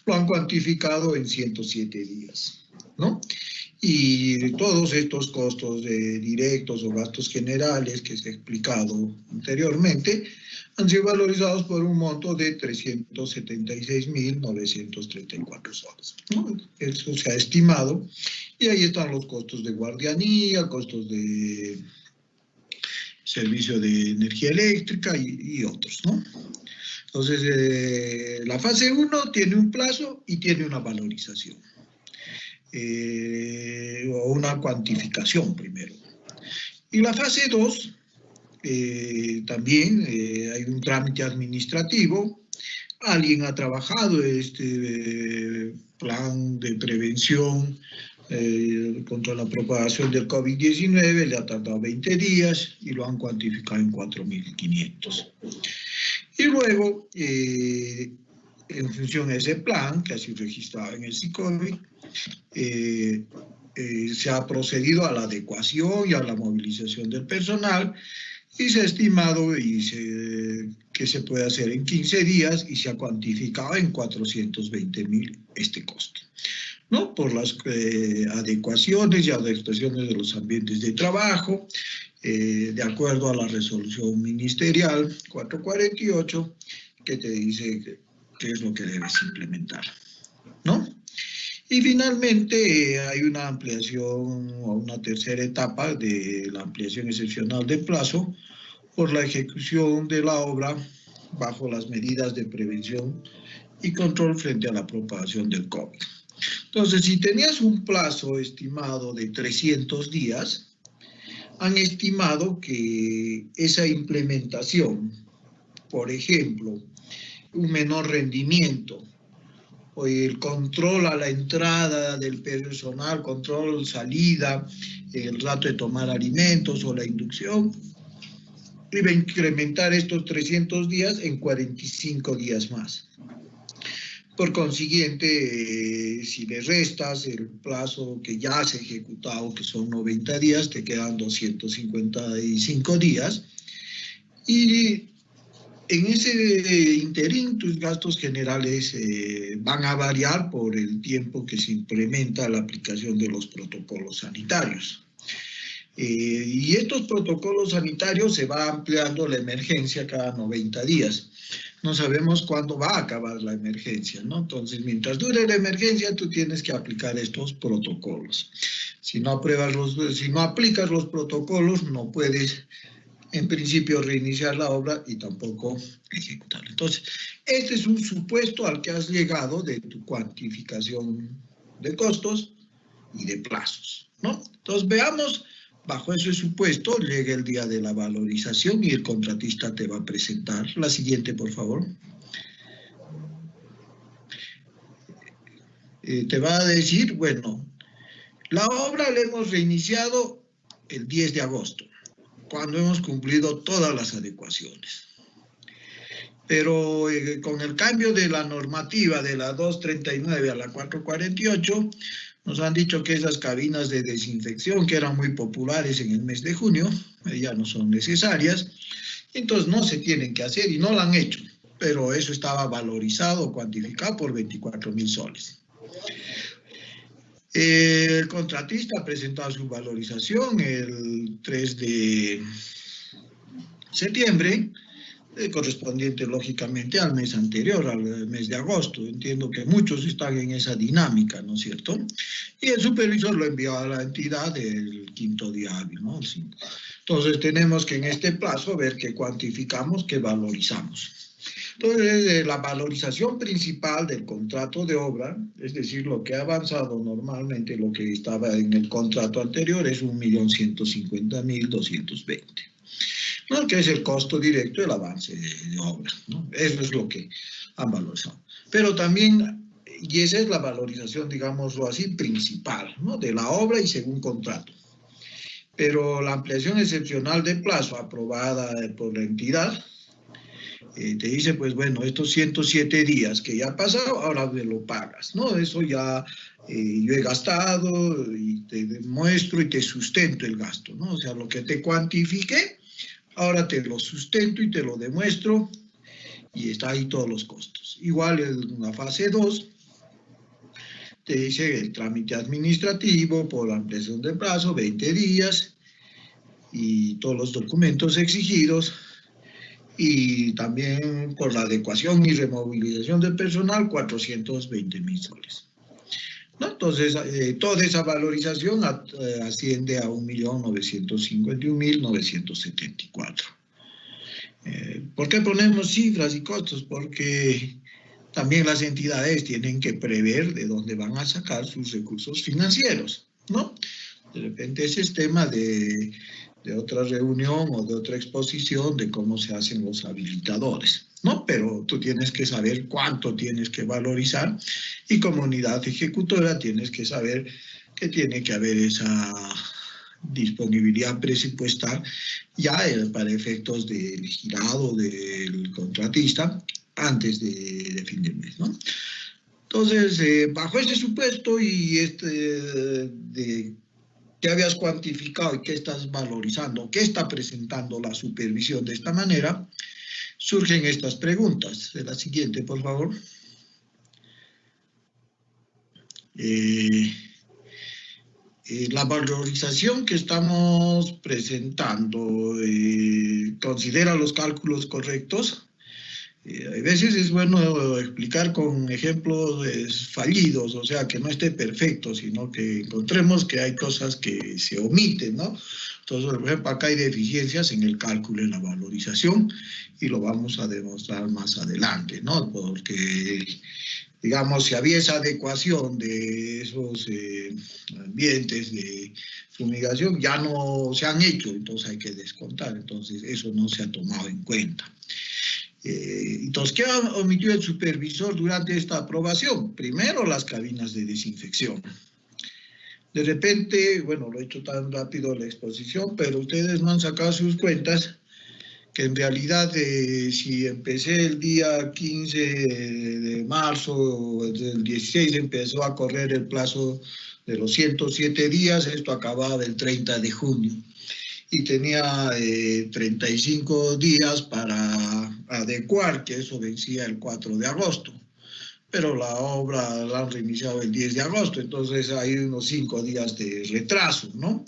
lo han cuantificado en 107 días, ¿no? Y todos estos costos directos o gastos generales que se ha explicado anteriormente han sido valorizados por un monto de 376.934 soles, ¿no? Eso se ha estimado, y ahí están los costos de guardianía, costos de servicio de energía eléctrica y otros, ¿no? Entonces, la fase 1 tiene un plazo y tiene una valorización. O una cuantificación primero. Y la fase 2, también hay un trámite administrativo. Alguien ha trabajado este plan de prevención contra la propagación del COVID-19, le ha tardado 20 días y lo han cuantificado en 4.500. Y luego, en función de ese plan, que ha sido registrado en el SICOBI, se ha procedido a la adecuación y a la movilización del personal y se ha estimado que se puede hacer en 15 días y se ha cuantificado en 420.000 este costo, ¿no? Por las adecuaciones y adaptaciones de los ambientes de trabajo, de acuerdo a la resolución ministerial 448, que te dice qué es lo que debes implementar, ¿no? Y finalmente hay una ampliación o una tercera etapa de la ampliación excepcional de plazo por la ejecución de la obra bajo las medidas de prevención y control frente a la propagación del COVID. Entonces, si tenías un plazo estimado de 300 días, han estimado que esa implementación, por ejemplo, un menor rendimiento, o el control a la entrada del personal, control salida, el rato de tomar alimentos o la inducción, iba a incrementar estos 300 días en 45 días más. Por consiguiente, si le restas el plazo que ya se ha ejecutado, que son 90 días, te quedan 255 días, y en ese interín, tus gastos generales van a variar por el tiempo que se implementa la aplicación de los protocolos sanitarios. Y estos protocolos sanitarios se va ampliando la emergencia cada 90 días. No sabemos cuándo va a acabar la emergencia, ¿no? Entonces, mientras dure la emergencia, tú tienes que aplicar estos protocolos. Si no aplicas los protocolos, no puedes en principio reiniciar la obra y tampoco ejecutarla. Entonces, este es un supuesto al que has llegado de tu cuantificación de costos y de plazos, ¿no? Entonces, veamos, bajo ese supuesto, llega el día de la valorización y el contratista te va a presentar. La siguiente, por favor. Te va a decir, bueno, la obra la hemos reiniciado el 10 de agosto. Cuando hemos cumplido todas las adecuaciones. Pero con el cambio de la normativa de la 239 a la 448, nos han dicho que esas cabinas de desinfección, que eran muy populares en el mes de junio, ya no son necesarias, entonces no se tienen que hacer y no lo han hecho, pero eso estaba valorizado, cuantificado por 24.000 soles. El contratista ha presentado su valorización el 3 de septiembre, correspondiente lógicamente al mes anterior, al mes de agosto. Entiendo que muchos están en esa dinámica, ¿no es cierto? Y el supervisor lo envió a la entidad el 5º día hábil, ¿no? Entonces tenemos que en este plazo ver qué cuantificamos, qué valorizamos. Entonces, la valorización principal del contrato de obra, es decir, lo que ha avanzado normalmente, lo que estaba en el contrato anterior, es 1.150.220, ¿no? Que es el costo directo del avance de obra, ¿no? Eso es lo que han valorizado. Pero también, y esa es la valorización, digámoslo así, principal, ¿no? De la obra y según contrato. Pero la ampliación excepcional de plazo aprobada por la entidad, te dice, pues bueno, estos 107 días que ya ha pasado, ahora me lo pagas, ¿no? Eso ya yo he gastado y te demuestro y te sustento el gasto, ¿no? O sea, lo que te cuantifiqué, ahora te lo sustento y te lo demuestro y está ahí todos los costos. Igual en la fase 2, te dice el trámite administrativo por ampliación de plazo, 20 días y todos los documentos exigidos. Y también por la adecuación y removilización del personal, 420.000 soles. ¿No? Entonces, toda esa valorización asciende a 1.951.974. ¿Por qué ponemos cifras y costos? Porque también las entidades tienen que prever de dónde van a sacar sus recursos financieros, ¿no? De repente ese es tema de otra reunión o de otra exposición de cómo se hacen los habilitadores, ¿no? Pero tú tienes que saber cuánto tienes que valorizar y como unidad ejecutora tienes que saber que tiene que haber esa disponibilidad presupuestal ya para efectos del girado del contratista antes de fin del mes, ¿no? Entonces, bajo ese supuesto y de qué habías cuantificado y qué estás valorizando, qué está presentando la supervisión de esta manera, surgen estas preguntas. La siguiente, por favor. La valorización que estamos presentando, ¿considera los cálculos correctos? A veces es bueno explicar con ejemplos fallidos, o sea, que no esté perfecto, sino que encontremos que hay cosas que se omiten, ¿no? Entonces, por ejemplo, acá hay deficiencias en el cálculo y la valorización y lo vamos a demostrar más adelante, ¿no? Porque, digamos, si había esa adecuación de esos ambientes de fumigación, ya no se han hecho, entonces hay que descontar, entonces eso no se ha tomado en cuenta. Entonces, ¿qué omitió el supervisor durante esta aprobación? Primero, las cabinas de desinfección. De repente, bueno, lo he hecho tan rápido la exposición, pero ustedes no han sacado sus cuentas, que en realidad si empecé el día 15 de marzo, el 16 empezó a correr el plazo de los 107 días, esto acababa el 30 de junio. Y tenía 35 días para adecuar, que eso vencía el 4 de agosto. Pero la obra la han reiniciado el 10 de agosto, entonces hay unos 5 días de retraso, ¿no?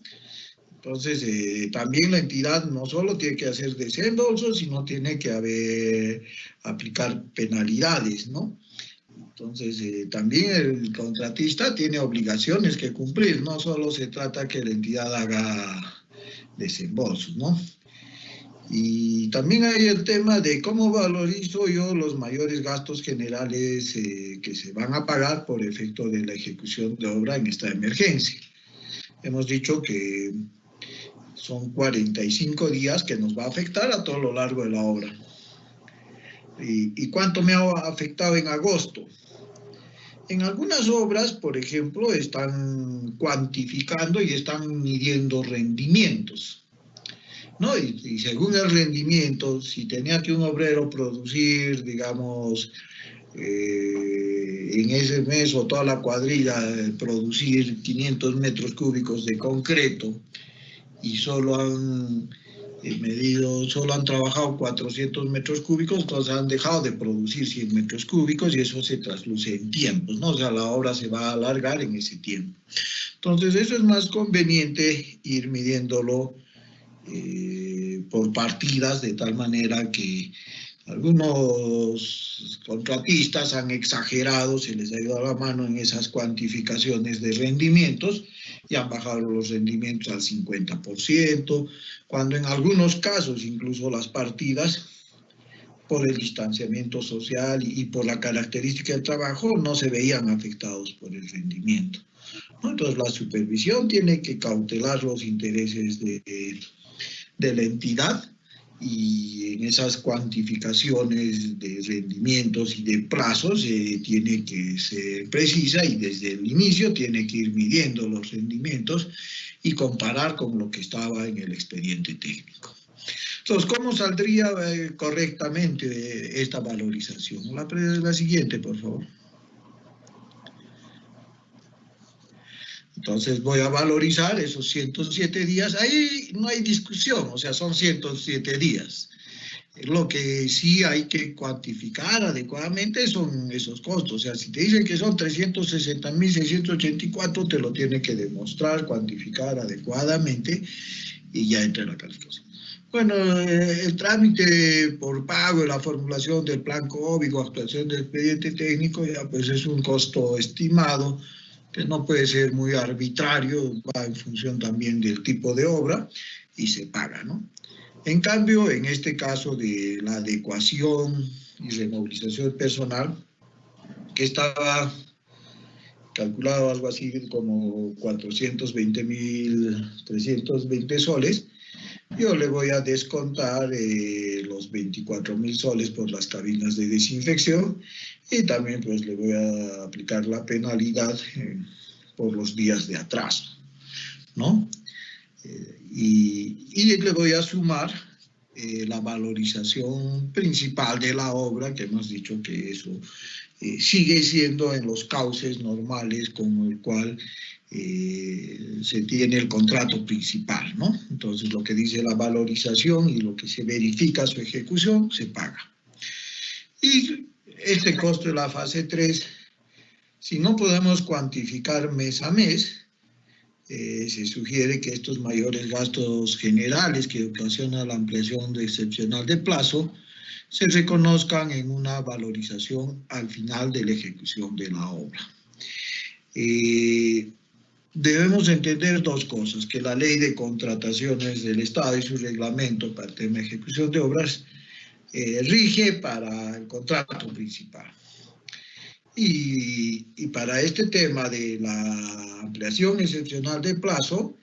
Entonces, también la entidad no solo tiene que hacer desembolsos, sino tiene que aplicar penalidades, ¿no? Entonces, también el contratista tiene obligaciones que cumplir, no solo se trata que la entidad haga desembolsos, ¿no? Y también hay el tema de cómo valorizo yo los mayores gastos generales que se van a pagar por efecto de la ejecución de obra en esta emergencia. Hemos dicho que son 45 días que nos va a afectar a todo lo largo de la obra. ¿Y cuánto me ha afectado en agosto? En algunas obras, por ejemplo, están cuantificando y están midiendo rendimientos, ¿no? Y según el rendimiento, si tenía que un obrero producir, digamos, en ese mes o toda la cuadrilla producir 500 metros cúbicos de concreto y solo han medido, solo han trabajado 400 metros cúbicos, entonces han dejado de producir 100 metros cúbicos y eso se trasluce en tiempos, ¿no? O sea, la obra se va a alargar en ese tiempo. Entonces, eso es más conveniente ir midiéndolo por partidas, de tal manera que algunos contratistas han exagerado, se les ha ido a la mano en esas cuantificaciones de rendimientos y han bajado los rendimientos al 50%, cuando en algunos casos incluso las partidas, por el distanciamiento social y por la característica del trabajo, no se veían afectados por el rendimiento, ¿no? Entonces la supervisión tiene que cautelar los intereses de la entidad, y en esas cuantificaciones de rendimientos y de plazos tiene que ser precisa, y desde el inicio tiene que ir midiendo los rendimientos y comparar con lo que estaba en el expediente técnico. Entonces, ¿cómo saldría correctamente esta valorización? La siguiente, por favor. Entonces voy a valorizar esos 107 días, ahí no hay discusión, o sea, son 107 días. Lo que sí hay que cuantificar adecuadamente son esos costos, o sea, si te dicen que son 360.684, te lo tiene que demostrar, cuantificar adecuadamente y ya entra la calificación. Bueno, el trámite por pago, la formulación del plan COVID o actuación del expediente técnico, ya pues es un costo estimado, que no puede ser muy arbitrario, va en función también del tipo de obra y se paga, ¿no? En cambio, en este caso de la adecuación y removilización del personal, que estaba calculado algo así como 420.320 soles, yo le voy a descontar los 24.000 soles por las cabinas de desinfección, y también pues le voy a aplicar la penalidad por los días de atraso, ¿no? Y le voy a sumar la valorización principal de la obra, que hemos dicho que eso sigue siendo en los cauces normales con el cual se tiene el contrato principal, ¿no? Entonces, lo que dice la valorización y lo que se verifica su ejecución, se paga. Y este costo de la fase 3, si no podemos cuantificar mes a mes, se sugiere que estos mayores gastos generales que ocasiona la ampliación excepcional de plazo se reconozcan en una valorización al final de la ejecución de la obra. Debemos entender dos cosas: que la ley de contrataciones del Estado y su reglamento para el tema de ejecución de obras rige para el contrato principal. Y para este tema de la ampliación excepcional de plazo,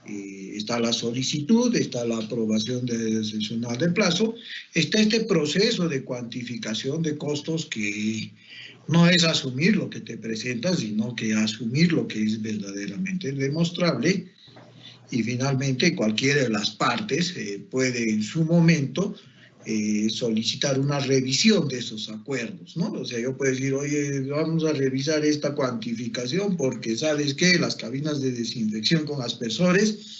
está la solicitud, está la aprobación de excepcional de plazo, está este proceso de cuantificación de costos que no es asumir lo que te presentas, sino que asumir lo que es verdaderamente demostrable, y finalmente cualquiera de las partes puede en su momento solicitar una revisión de esos acuerdos, ¿no? O sea, yo puedo decir, oye, vamos a revisar esta cuantificación porque, ¿sabes qué? Las cabinas de desinfección con aspersores,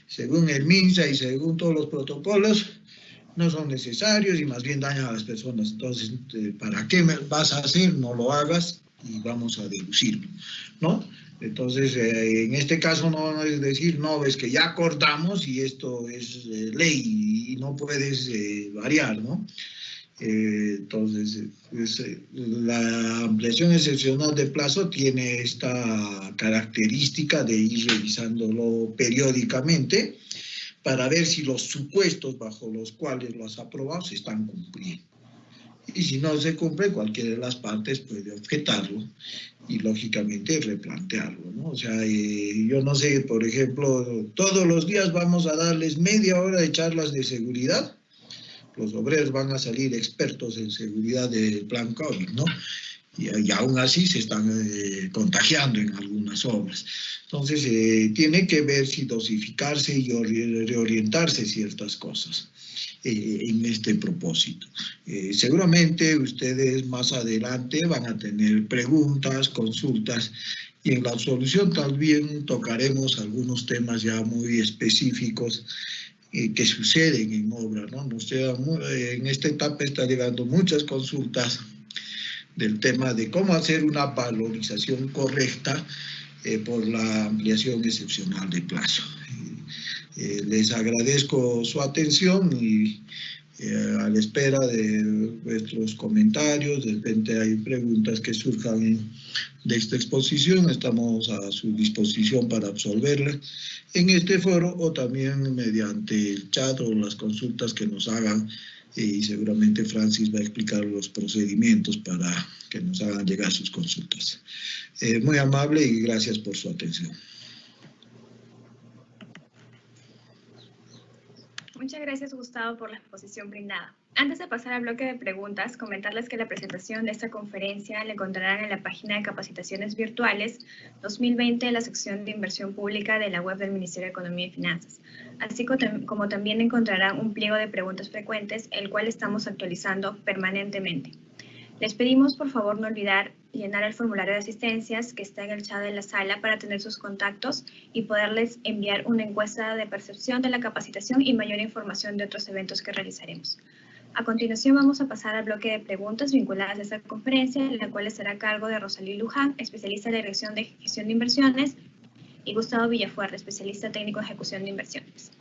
según el MINSA y según todos los protocolos, no son necesarios y más bien dañan a las personas. Entonces, ¿para qué vas a hacer? No lo hagas y vamos a deducirlo, ¿no? Entonces, en este caso no es decir, no, es que ya acordamos y esto es ley y no puedes variar, ¿no? Entonces, la ampliación excepcional de plazo tiene esta característica de ir revisándolo periódicamente para ver si los supuestos bajo los cuales lo has aprobado se están cumpliendo. Y si no se cumple, cualquiera de las partes puede objetarlo y lógicamente replantearlo, ¿no? O sea, yo no sé, por ejemplo, todos los días vamos a darles media hora de charlas de seguridad. Los obreros van a salir expertos en seguridad del plan COVID, ¿no? Y aún así se están contagiando en algunas obras. Entonces, tiene que ver si dosificarse y reorientarse ciertas cosas en este propósito. Seguramente ustedes más adelante van a tener preguntas, consultas, y en la solución también tocaremos algunos temas ya muy específicos que suceden en obra, ¿no? En esta etapa está llegando muchas consultas del tema de cómo hacer una valorización correcta por la ampliación excepcional de plazo. Les agradezco su atención y a la espera de vuestros comentarios. De repente hay preguntas que surjan de esta exposición, estamos a su disposición para absolverlas en este foro o también mediante el chat o las consultas que nos hagan, y seguramente Francis va a explicar los procedimientos para que nos hagan llegar sus consultas. Muy amable y gracias por su atención. Muchas gracias, Gustavo, por la exposición brindada. Antes de pasar al bloque de preguntas, comentarles que la presentación de esta conferencia la encontrarán en la página de Capacitaciones Virtuales 2020 de la sección de Inversión Pública de la web del Ministerio de Economía y Finanzas, así como también encontrarán un pliego de preguntas frecuentes, el cual estamos actualizando permanentemente. Les pedimos, por favor, no olvidar llenar el formulario de asistencias que está en el chat de la sala para tener sus contactos y poderles enviar una encuesta de percepción de la capacitación y mayor información de otros eventos que realizaremos. A continuación vamos a pasar al bloque de preguntas vinculadas a esta conferencia, la cual estará a cargo de Rosalí Luján, especialista en la Dirección de Gestión de Inversiones, y Gustavo Villafuerte, especialista técnico en ejecución de inversiones.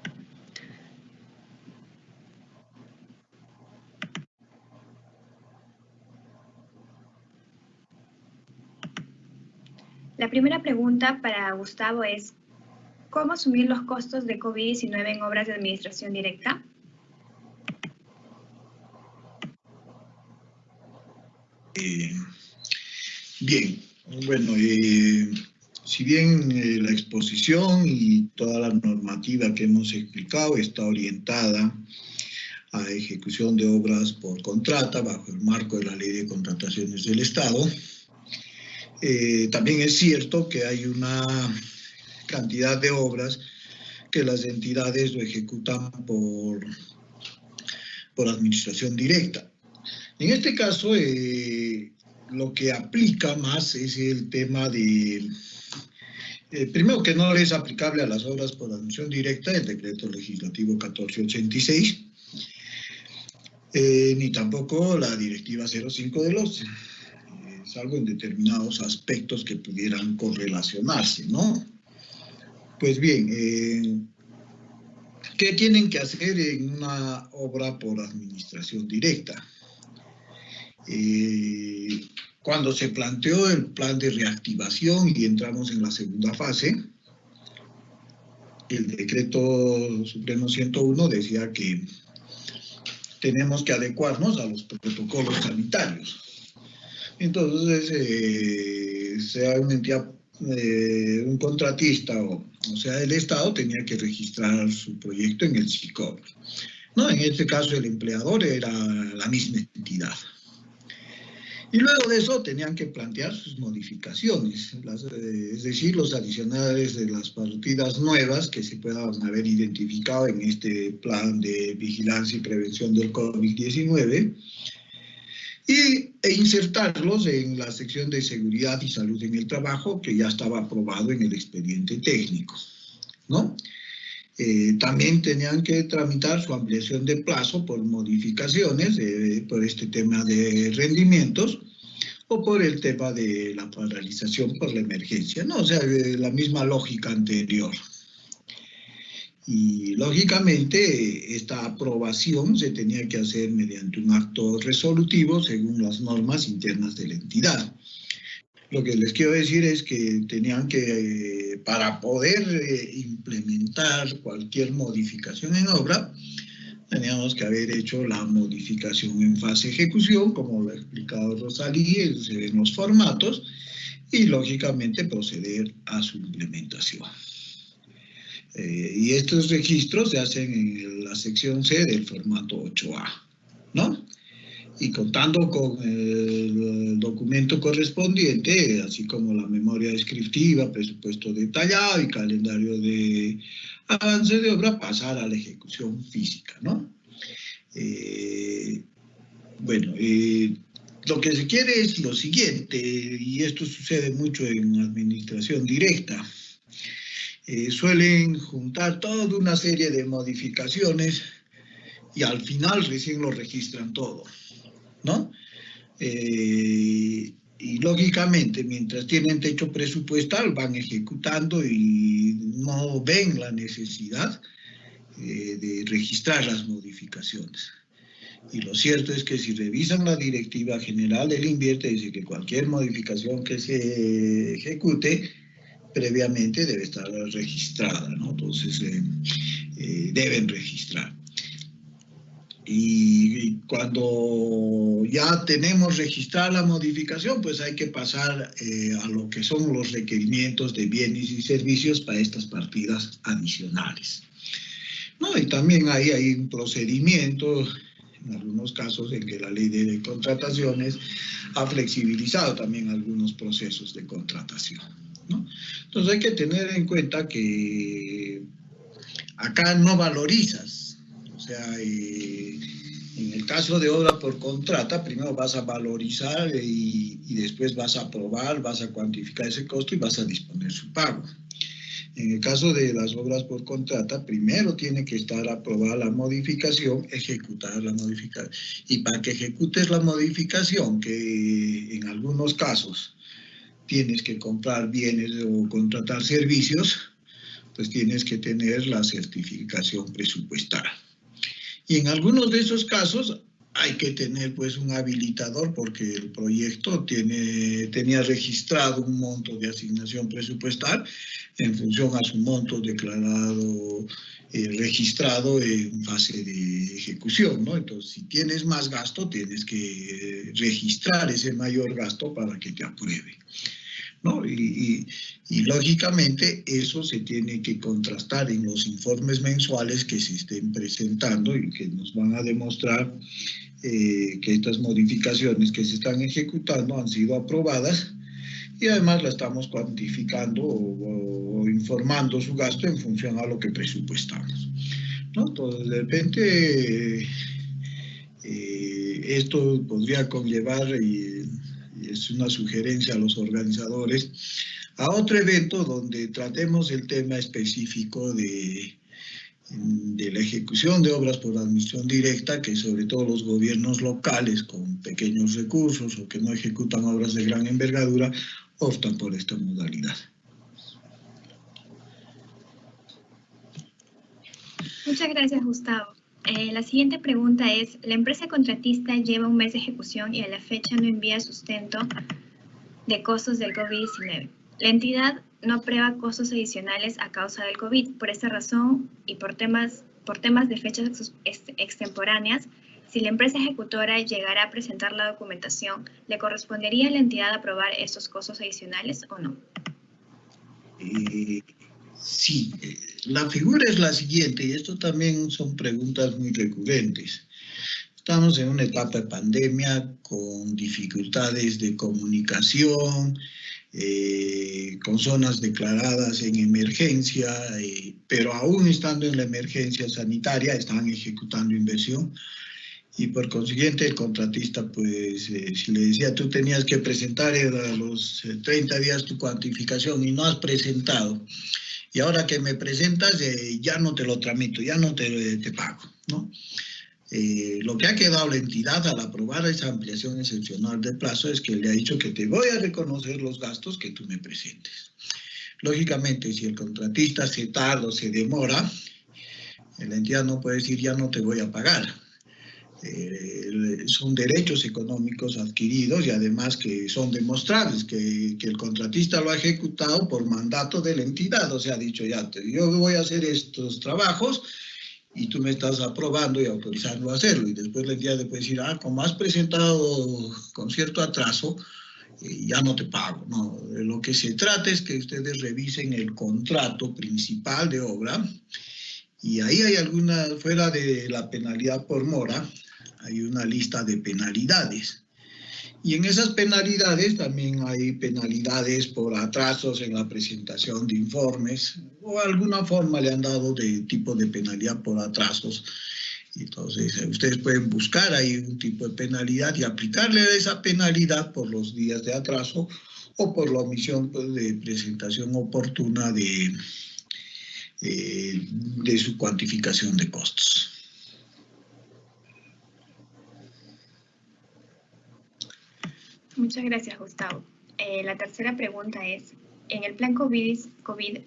La primera pregunta para Gustavo es, ¿cómo asumir los costos de COVID-19 en obras de administración directa? Bien, bueno, si bien la exposición y toda la normativa que hemos explicado está orientada a ejecución de obras por contrata bajo el marco de la Ley de Contrataciones del Estado, también es cierto que hay una cantidad de obras que las entidades lo ejecutan por administración directa. En este caso, lo que aplica más es el tema de, primero que no es aplicable a las obras por admisión directa, el decreto legislativo 1486, ni tampoco la directiva 05 del OCDE, salvo en determinados aspectos que pudieran correlacionarse, ¿no? Pues bien, ¿qué tienen que hacer en una obra por administración directa? Cuando se planteó el plan de reactivación y entramos en la segunda fase, el decreto supremo 101 decía que tenemos que adecuarnos a los protocolos sanitarios. Entonces, sea una entidad, un contratista o sea el Estado, tenía que registrar su proyecto en el SICOP, ¿no? En este caso el empleador era la misma entidad. Y luego de eso tenían que plantear sus modificaciones, es decir, los adicionales de las partidas nuevas que se puedan haber identificado en este plan de vigilancia y prevención del COVID-19 e insertarlos en la sección de seguridad y salud en el trabajo que ya estaba aprobado en el expediente técnico, ¿no? También tenían que tramitar su ampliación de plazo por modificaciones, por este tema de rendimientos o por el tema de la paralización por la emergencia, ¿no? O sea, la misma lógica anterior. Y lógicamente esta aprobación se tenía que hacer mediante un acto resolutivo según las normas internas de la entidad. Lo que les quiero decir es que tenían que, para poder implementar cualquier modificación en obra, teníamos que haber hecho la modificación en fase de ejecución, como lo ha explicado Rosalí, en los formatos, y lógicamente proceder a su implementación. Y estos registros se hacen en la sección C del formato 8A, ¿no? Y contando con el documento correspondiente, así como la memoria descriptiva, presupuesto detallado y calendario de avance de obra, pasar a la ejecución física, ¿no? Lo que se quiere es lo siguiente, y esto sucede mucho en administración directa. suelen juntar toda una serie de modificaciones y al final recién lo registran todo, ¿no? Y lógicamente, mientras tienen techo presupuestal, van ejecutando y no ven la necesidad de registrar las modificaciones. Y lo cierto es que si revisan la Directiva General del INVIERTE, dice que cualquier modificación que se ejecute previamente debe estar registrada, ¿no? Entonces, deben registrar. Y cuando ya tenemos registrada la modificación, pues hay que pasar a lo que son los requerimientos de bienes y servicios para estas partidas adicionales, ¿no? Y también ahí hay un procedimiento, en algunos casos en que la ley de contrataciones ha flexibilizado también algunos procesos de contratación, ¿no? Entonces hay que tener en cuenta que acá no valorizas, o sea, en el caso de obra por contrata, primero vas a valorizar y después vas a aprobar, vas a cuantificar ese costo y vas a disponer su pago. En el caso de las obras por contrata, primero tiene que estar aprobada la modificación, ejecutar la modificación. Y para que ejecutes la modificación, que en algunos casos tienes que comprar bienes o contratar servicios, pues tienes que tener la certificación presupuestal. Y en algunos de esos casos hay que tener pues un habilitador porque el proyecto tenía registrado un monto de asignación presupuestal en función a su monto declarado, registrado en fase de ejecución, ¿no? Entonces, si tienes más gasto, tienes que registrar ese mayor gasto para que te apruebe, ¿no? Y lógicamente eso se tiene que contrastar en los informes mensuales que se estén presentando y que nos van a demostrar que estas modificaciones que se están ejecutando han sido aprobadas y además la estamos cuantificando o informando su gasto en función a lo que presupuestamos, ¿no? Entonces, de repente esto podría conllevar, y es una sugerencia a los organizadores, a otro evento donde tratemos el tema específico de la ejecución de obras por admisión directa, que sobre todo los gobiernos locales con pequeños recursos o que no ejecutan obras de gran envergadura optan por esta modalidad. Muchas gracias, Gustavo. La siguiente pregunta es, la empresa contratista lleva un mes de ejecución y a la fecha no envía sustento de costos del COVID-19. La entidad no aprueba costos adicionales a causa del COVID. Por esta razón y por temas de fechas extemporáneas, si la empresa ejecutora llegara a presentar la documentación, ¿le correspondería a la entidad aprobar estos costos adicionales o no? Sí, la figura es la siguiente, y esto también son preguntas muy recurrentes. Estamos en una etapa de pandemia con dificultades de comunicación, con zonas declaradas en emergencia, pero aún estando en la emergencia sanitaria están ejecutando inversión y por consiguiente el contratista, pues si le decía tú tenías que presentar a los 30 días tu cuantificación y no has presentado, y ahora que me presentas ya no te lo tramito, ya no te pago, ¿no? Lo que ha quedado la entidad al aprobar esa ampliación excepcional de plazo es que le ha dicho que te voy a reconocer los gastos que tú me presentes. Lógicamente, si el contratista se tarda o se demora, la entidad no puede decir ya no te voy a pagar. Son derechos económicos adquiridos y además que son demostrables, que el contratista lo ha ejecutado por mandato de la entidad, o sea, ha dicho ya, yo voy a hacer estos trabajos y tú me estás aprobando y autorizando a hacerlo, y después la entidad le puede decir, como has presentado con cierto atraso, ya no te pago. No, de lo que se trata es que ustedes revisen el contrato principal de obra, y ahí hay alguna, fuera de la penalidad por mora, hay una lista de penalidades. Y en esas penalidades también hay penalidades por atrasos en la presentación de informes, o alguna forma le han dado de tipo de penalidad por atrasos. Entonces, ustedes pueden buscar ahí un tipo de penalidad y aplicarle esa penalidad por los días de atraso o por la omisión, pues, de presentación oportuna de de su cuantificación de costos. Muchas gracias, Gustavo. La tercera pregunta es, en el plan COVID,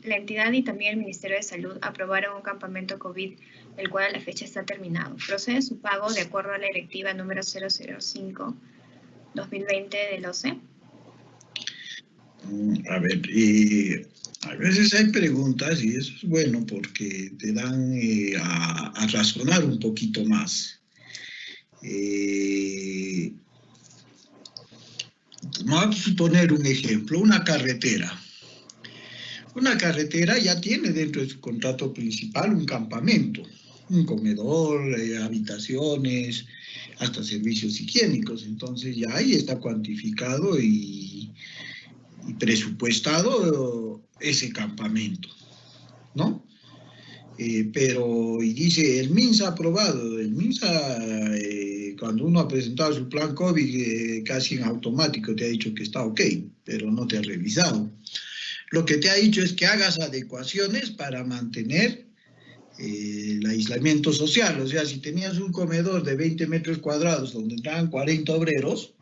la entidad y también el Ministerio de Salud aprobaron un campamento COVID, el cual a la fecha está terminado. ¿Procede su pago de acuerdo a la directiva número 005-2020 del OCE? A ver, a veces hay preguntas y eso es bueno porque te dan a razonar un poquito más. Vamos a poner un ejemplo, una carretera. Una carretera ya tiene dentro de su contrato principal un campamento, un comedor, habitaciones, hasta servicios higiénicos. Entonces ya ahí está cuantificado y presupuestado ese campamento, ¿no? Pero, y dice, el MINSA ha aprobado, el MINSA, cuando uno ha presentado su plan COVID, casi en automático te ha dicho que está ok, pero no te ha revisado. Lo que te ha dicho es que hagas adecuaciones para mantener el aislamiento social. O sea, si tenías un comedor de 20 metros cuadrados donde entraban 40 obreros,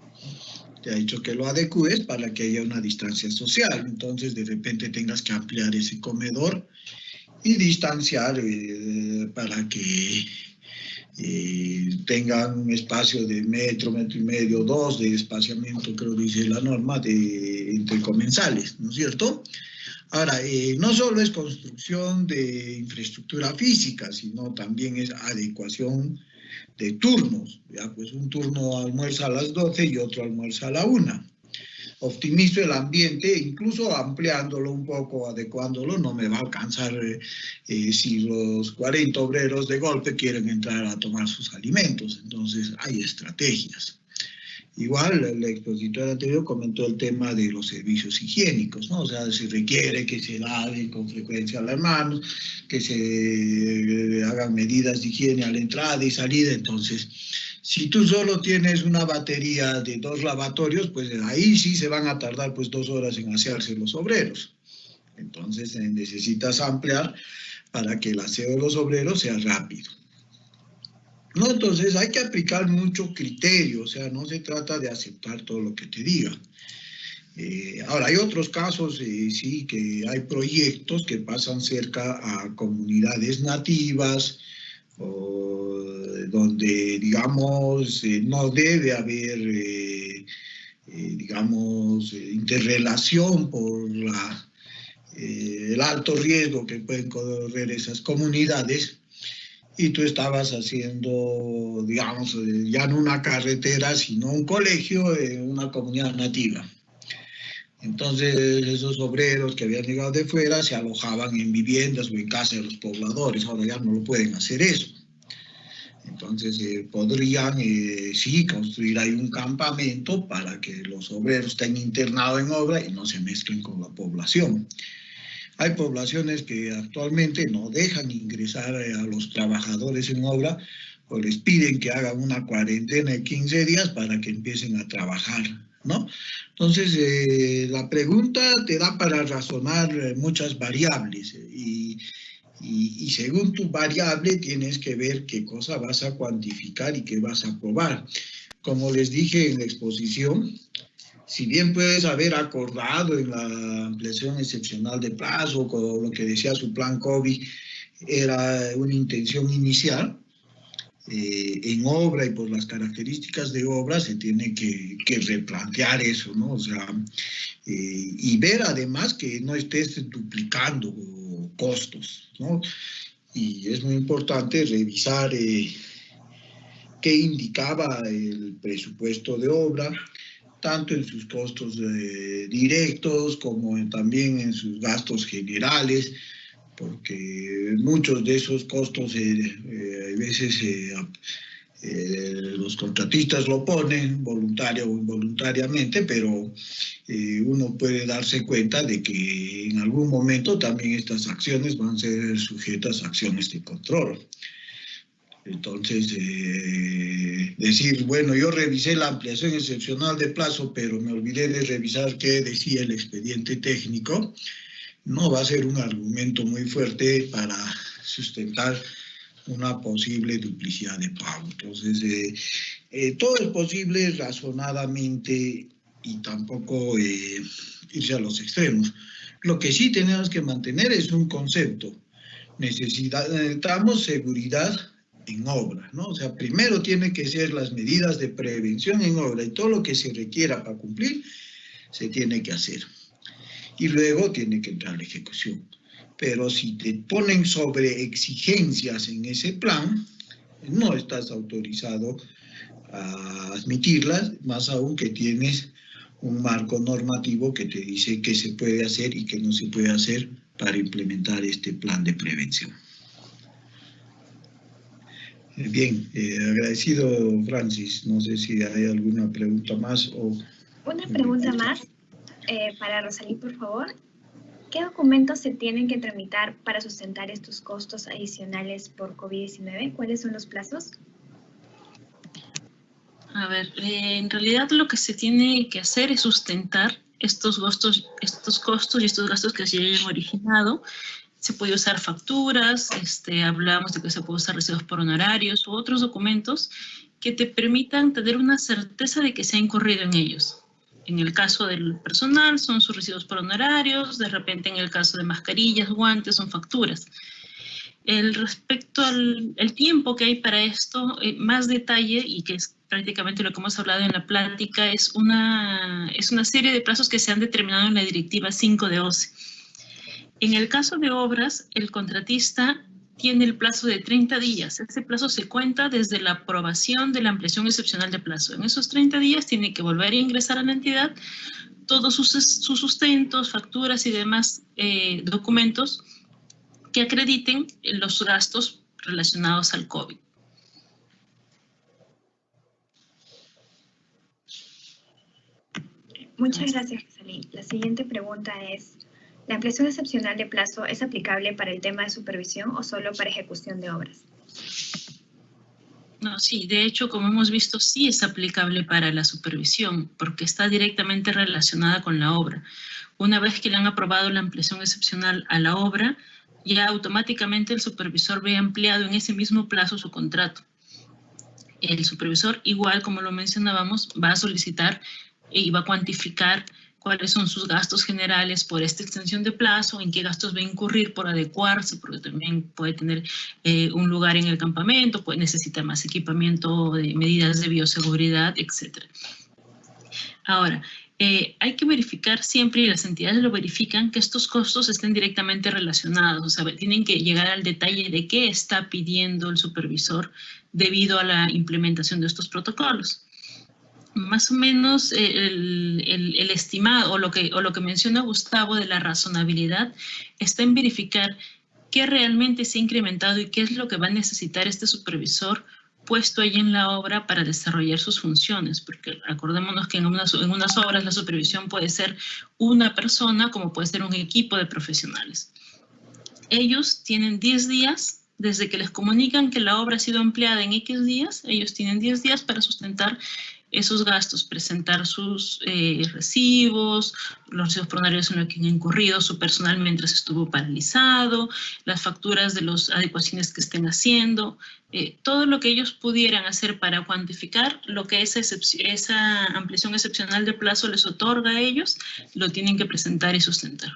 te ha dicho que lo adecues para que haya una distancia social. Entonces, de repente tengas que ampliar ese comedor y distanciar para que tengan un espacio de metro, metro y medio, 2 de espaciamiento, creo que dice la norma, entre comensales, ¿no es cierto? Ahora, no solo es construcción de infraestructura física, sino también es adecuación de turnos, ¿ya? Pues un turno almuerza a las 12 y otro almuerza a la 1. Optimizo el ambiente, incluso ampliándolo un poco, adecuándolo, no me va a alcanzar si los 40 obreros de golpe quieren entrar a tomar sus alimentos. Entonces, hay estrategias. Igual, el expositor anterior comentó el tema de los servicios higiénicos, ¿no? O sea, se requiere que se laven con frecuencia las manos, que se hagan medidas de higiene a la entrada y salida. Entonces, si tú solo tienes una batería de 2 lavatorios, pues ahí sí se van a tardar pues 2 horas en asearse los obreros. Entonces necesitas ampliar para que el aseo de los obreros sea rápido, ¿no? Entonces hay que aplicar mucho criterio, o sea, no se trata de aceptar todo lo que te diga. Ahora, hay otros casos, sí, que hay proyectos que pasan cerca a comunidades nativas, donde, digamos, no debe haber, digamos, interrelación por el alto riesgo que pueden correr esas comunidades, y tú estabas haciendo, digamos, ya no una carretera, sino un colegio en una comunidad nativa. Entonces, esos obreros que habían llegado de fuera se alojaban en viviendas o en casas de los pobladores. Ahora ya no lo pueden hacer eso. Entonces, podrían, sí, construir ahí un campamento para que los obreros estén internados en obra y no se mezclen con la población. Hay poblaciones que actualmente no dejan ingresar a los trabajadores en obra o les piden que hagan una cuarentena de 15 días para que empiecen a trabajar, ¿no? Entonces, la pregunta te da para razonar muchas variables y según tu variable tienes que ver qué cosa vas a cuantificar y qué vas a probar. Como les dije en la exposición, si bien puedes haber acordado en la ampliación excepcional de plazo, con lo que decía su plan COVID, era una intención inicial, en obra y por las características de obra se tiene que replantear eso, ¿no? O sea, y ver además que no estés duplicando costos, ¿no? Y es muy importante revisar qué indicaba el presupuesto de obra, tanto en sus costos directos como también en sus gastos generales, porque muchos de esos costos a veces los contratistas lo ponen voluntario o involuntariamente, pero uno puede darse cuenta de que en algún momento también estas acciones van a ser sujetas a acciones de control. Entonces, decir, bueno, yo revisé la ampliación excepcional de plazo, pero me olvidé de revisar qué decía el expediente técnico, no va a ser un argumento muy fuerte para sustentar una posible duplicidad de pago. Entonces, todo es posible razonadamente y tampoco irse a los extremos. Lo que sí tenemos que mantener es un concepto. Necesitamos seguridad en obra, ¿no? O sea, primero tiene que ser las medidas de prevención en obra y todo lo que se requiera para cumplir se tiene que hacer. Y luego tiene que entrar la ejecución. Pero si te ponen sobre exigencias en ese plan, no estás autorizado a admitirlas, más aún que tienes un marco normativo que te dice qué se puede hacer y qué no se puede hacer para implementar este plan de prevención. Bien, agradecido, Francis. No sé si hay alguna pregunta más o... Una pregunta más para Rosalí, por favor. ¿Qué documentos se tienen que tramitar para sustentar estos costos adicionales por COVID-19? ¿Cuáles son los plazos? A ver, en realidad lo que se tiene que hacer es sustentar estos costos y estos gastos que se hayan originado. Se puede usar facturas, hablamos de que se puede usar recibos por honorarios u otros documentos que te permitan tener una certeza de que se ha incurrido en ellos. En el caso del personal son sus recibos por honorarios, de repente en el caso de mascarillas, guantes, son facturas. Respecto al tiempo que hay para esto, más detalle, y que es prácticamente lo que hemos hablado en la plática, es una serie de plazos que se han determinado en la Directiva 5 de OCE. En el caso de obras, el contratista tiene el plazo de 30 días. Ese plazo se cuenta desde la aprobación de la ampliación excepcional de plazo. En esos 30 días tiene que volver a ingresar a la entidad todos sus sustentos, facturas y demás documentos que acrediten los gastos relacionados al COVID. Muchas gracias, Rosalí. La siguiente pregunta es, ¿la ampliación excepcional de plazo es aplicable para el tema de supervisión o solo para ejecución de obras? No, sí, de hecho, como hemos visto, sí es aplicable para la supervisión, porque está directamente relacionada con la obra. Una vez que le han aprobado la ampliación excepcional a la obra, ya automáticamente el supervisor ve ampliado en ese mismo plazo su contrato. El supervisor, igual como lo mencionábamos, va a solicitar y va a cuantificar cuáles son sus gastos generales por esta extensión de plazo, en qué gastos va a incurrir por adecuarse, porque también puede tener un lugar en el campamento, puede necesitar más equipamiento, medidas de bioseguridad, etc. Ahora, hay que verificar siempre, y las entidades lo verifican, que estos costos estén directamente relacionados, o sea, tienen que llegar al detalle de qué está pidiendo el supervisor debido a la implementación de estos protocolos. Más o menos el estimado o lo que menciona Gustavo de la razonabilidad está en verificar qué realmente se ha incrementado y qué es lo que va a necesitar este supervisor puesto ahí en la obra para desarrollar sus funciones, porque acordémonos que en unas obras la supervisión puede ser una persona como puede ser un equipo de profesionales. Ellos tienen 10 días, desde que les comunican que la obra ha sido ampliada en X días, ellos tienen 10 días para sustentar esos gastos, presentar sus recibos, los recibos por honorarios en los que han incurrido, su personal mientras estuvo paralizado, las facturas de las adecuaciones que estén haciendo, todo lo que ellos pudieran hacer para cuantificar lo que esa ampliación excepcional de plazo les otorga a ellos, lo tienen que presentar y sustentar.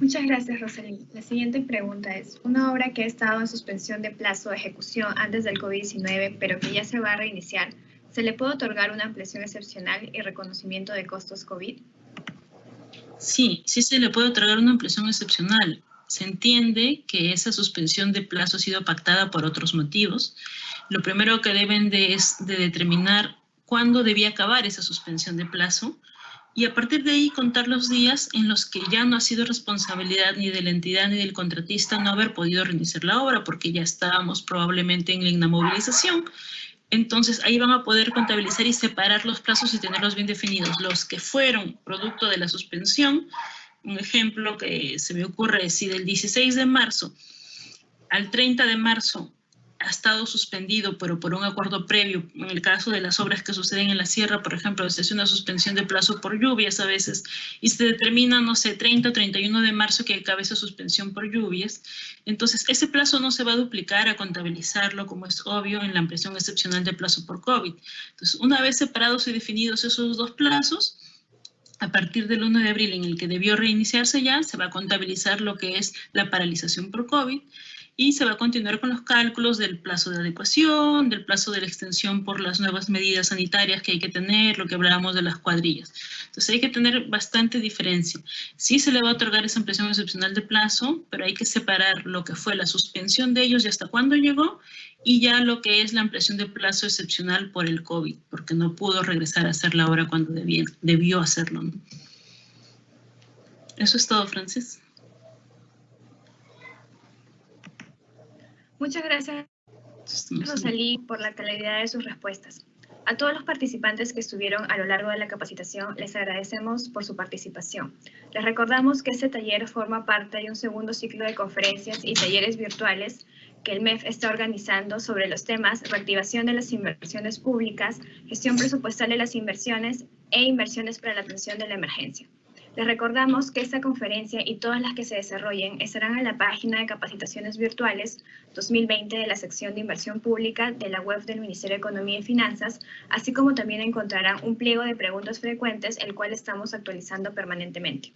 Muchas gracias, Rosalí. La siguiente pregunta es, una obra que ha estado en suspensión de plazo de ejecución antes del COVID-19, pero que ya se va a reiniciar, ¿se le puede otorgar una ampliación excepcional y reconocimiento de costos COVID? Sí, sí se le puede otorgar una ampliación excepcional. Se entiende que esa suspensión de plazo ha sido pactada por otros motivos. Lo primero que deben es determinar cuándo debía acabar esa suspensión de plazo, y a partir de ahí contar los días en los que ya no ha sido responsabilidad ni de la entidad ni del contratista no haber podido reiniciar la obra, porque ya estábamos probablemente en la inamovilización. Entonces ahí van a poder contabilizar y separar los plazos y tenerlos bien definidos. Los que fueron producto de la suspensión, un ejemplo que se me ocurre, si del 16 de marzo al 30 de marzo ha estado suspendido, pero por un acuerdo previo, en el caso de las obras que suceden en la sierra, por ejemplo, se hace una suspensión de plazo por lluvias a veces, y se determina, no sé, 30 o 31 de marzo que acabe esa suspensión por lluvias. Entonces, ese plazo no se va a duplicar a contabilizarlo, como es obvio, en la ampliación excepcional de plazo por COVID. Entonces, una vez separados y definidos esos dos plazos, a partir del 1 de abril, en el que debió reiniciarse ya, se va a contabilizar lo que es la paralización por COVID y se va a continuar con los cálculos del plazo de adecuación, del plazo de la extensión por las nuevas medidas sanitarias que hay que tener, lo que hablábamos de las cuadrillas. Entonces hay que tener bastante diferencia. Sí se le va a otorgar esa ampliación excepcional de plazo, pero hay que separar lo que fue la suspensión de ellos y hasta cuándo llegó, y ya lo que es la ampliación de plazo excepcional por el COVID, porque no pudo regresar a hacer la obra cuando debió hacerlo, ¿no? Eso es todo, Francis. Muchas gracias, Rosalí, por la claridad de sus respuestas. A todos los participantes que estuvieron a lo largo de la capacitación, les agradecemos por su participación. Les recordamos que este taller forma parte de un segundo ciclo de conferencias y talleres virtuales que el MEF está organizando sobre los temas reactivación de las inversiones públicas, gestión presupuestal de las inversiones e inversiones para la atención de la emergencia. Les recordamos que esta conferencia y todas las que se desarrollen estarán en la página de capacitaciones virtuales 2020 de la sección de inversión pública de la web del Ministerio de Economía y Finanzas, así como también encontrarán un pliego de preguntas frecuentes, el cual estamos actualizando permanentemente.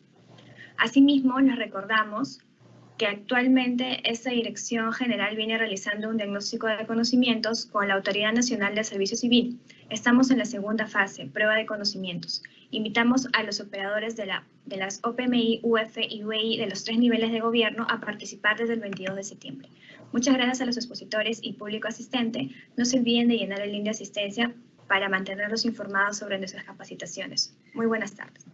Asimismo, les recordamos que actualmente esta Dirección General viene realizando un diagnóstico de conocimientos con la Autoridad Nacional de Servicio Civil. Estamos en la segunda fase, prueba de conocimientos. Invitamos a los operadores de las OPMI, UF y UEI de los 3 niveles de gobierno a participar desde el 22 de septiembre. Muchas gracias a los expositores y público asistente. No se olviden de llenar el link de asistencia para mantenerlos informados sobre nuestras capacitaciones. Muy buenas tardes.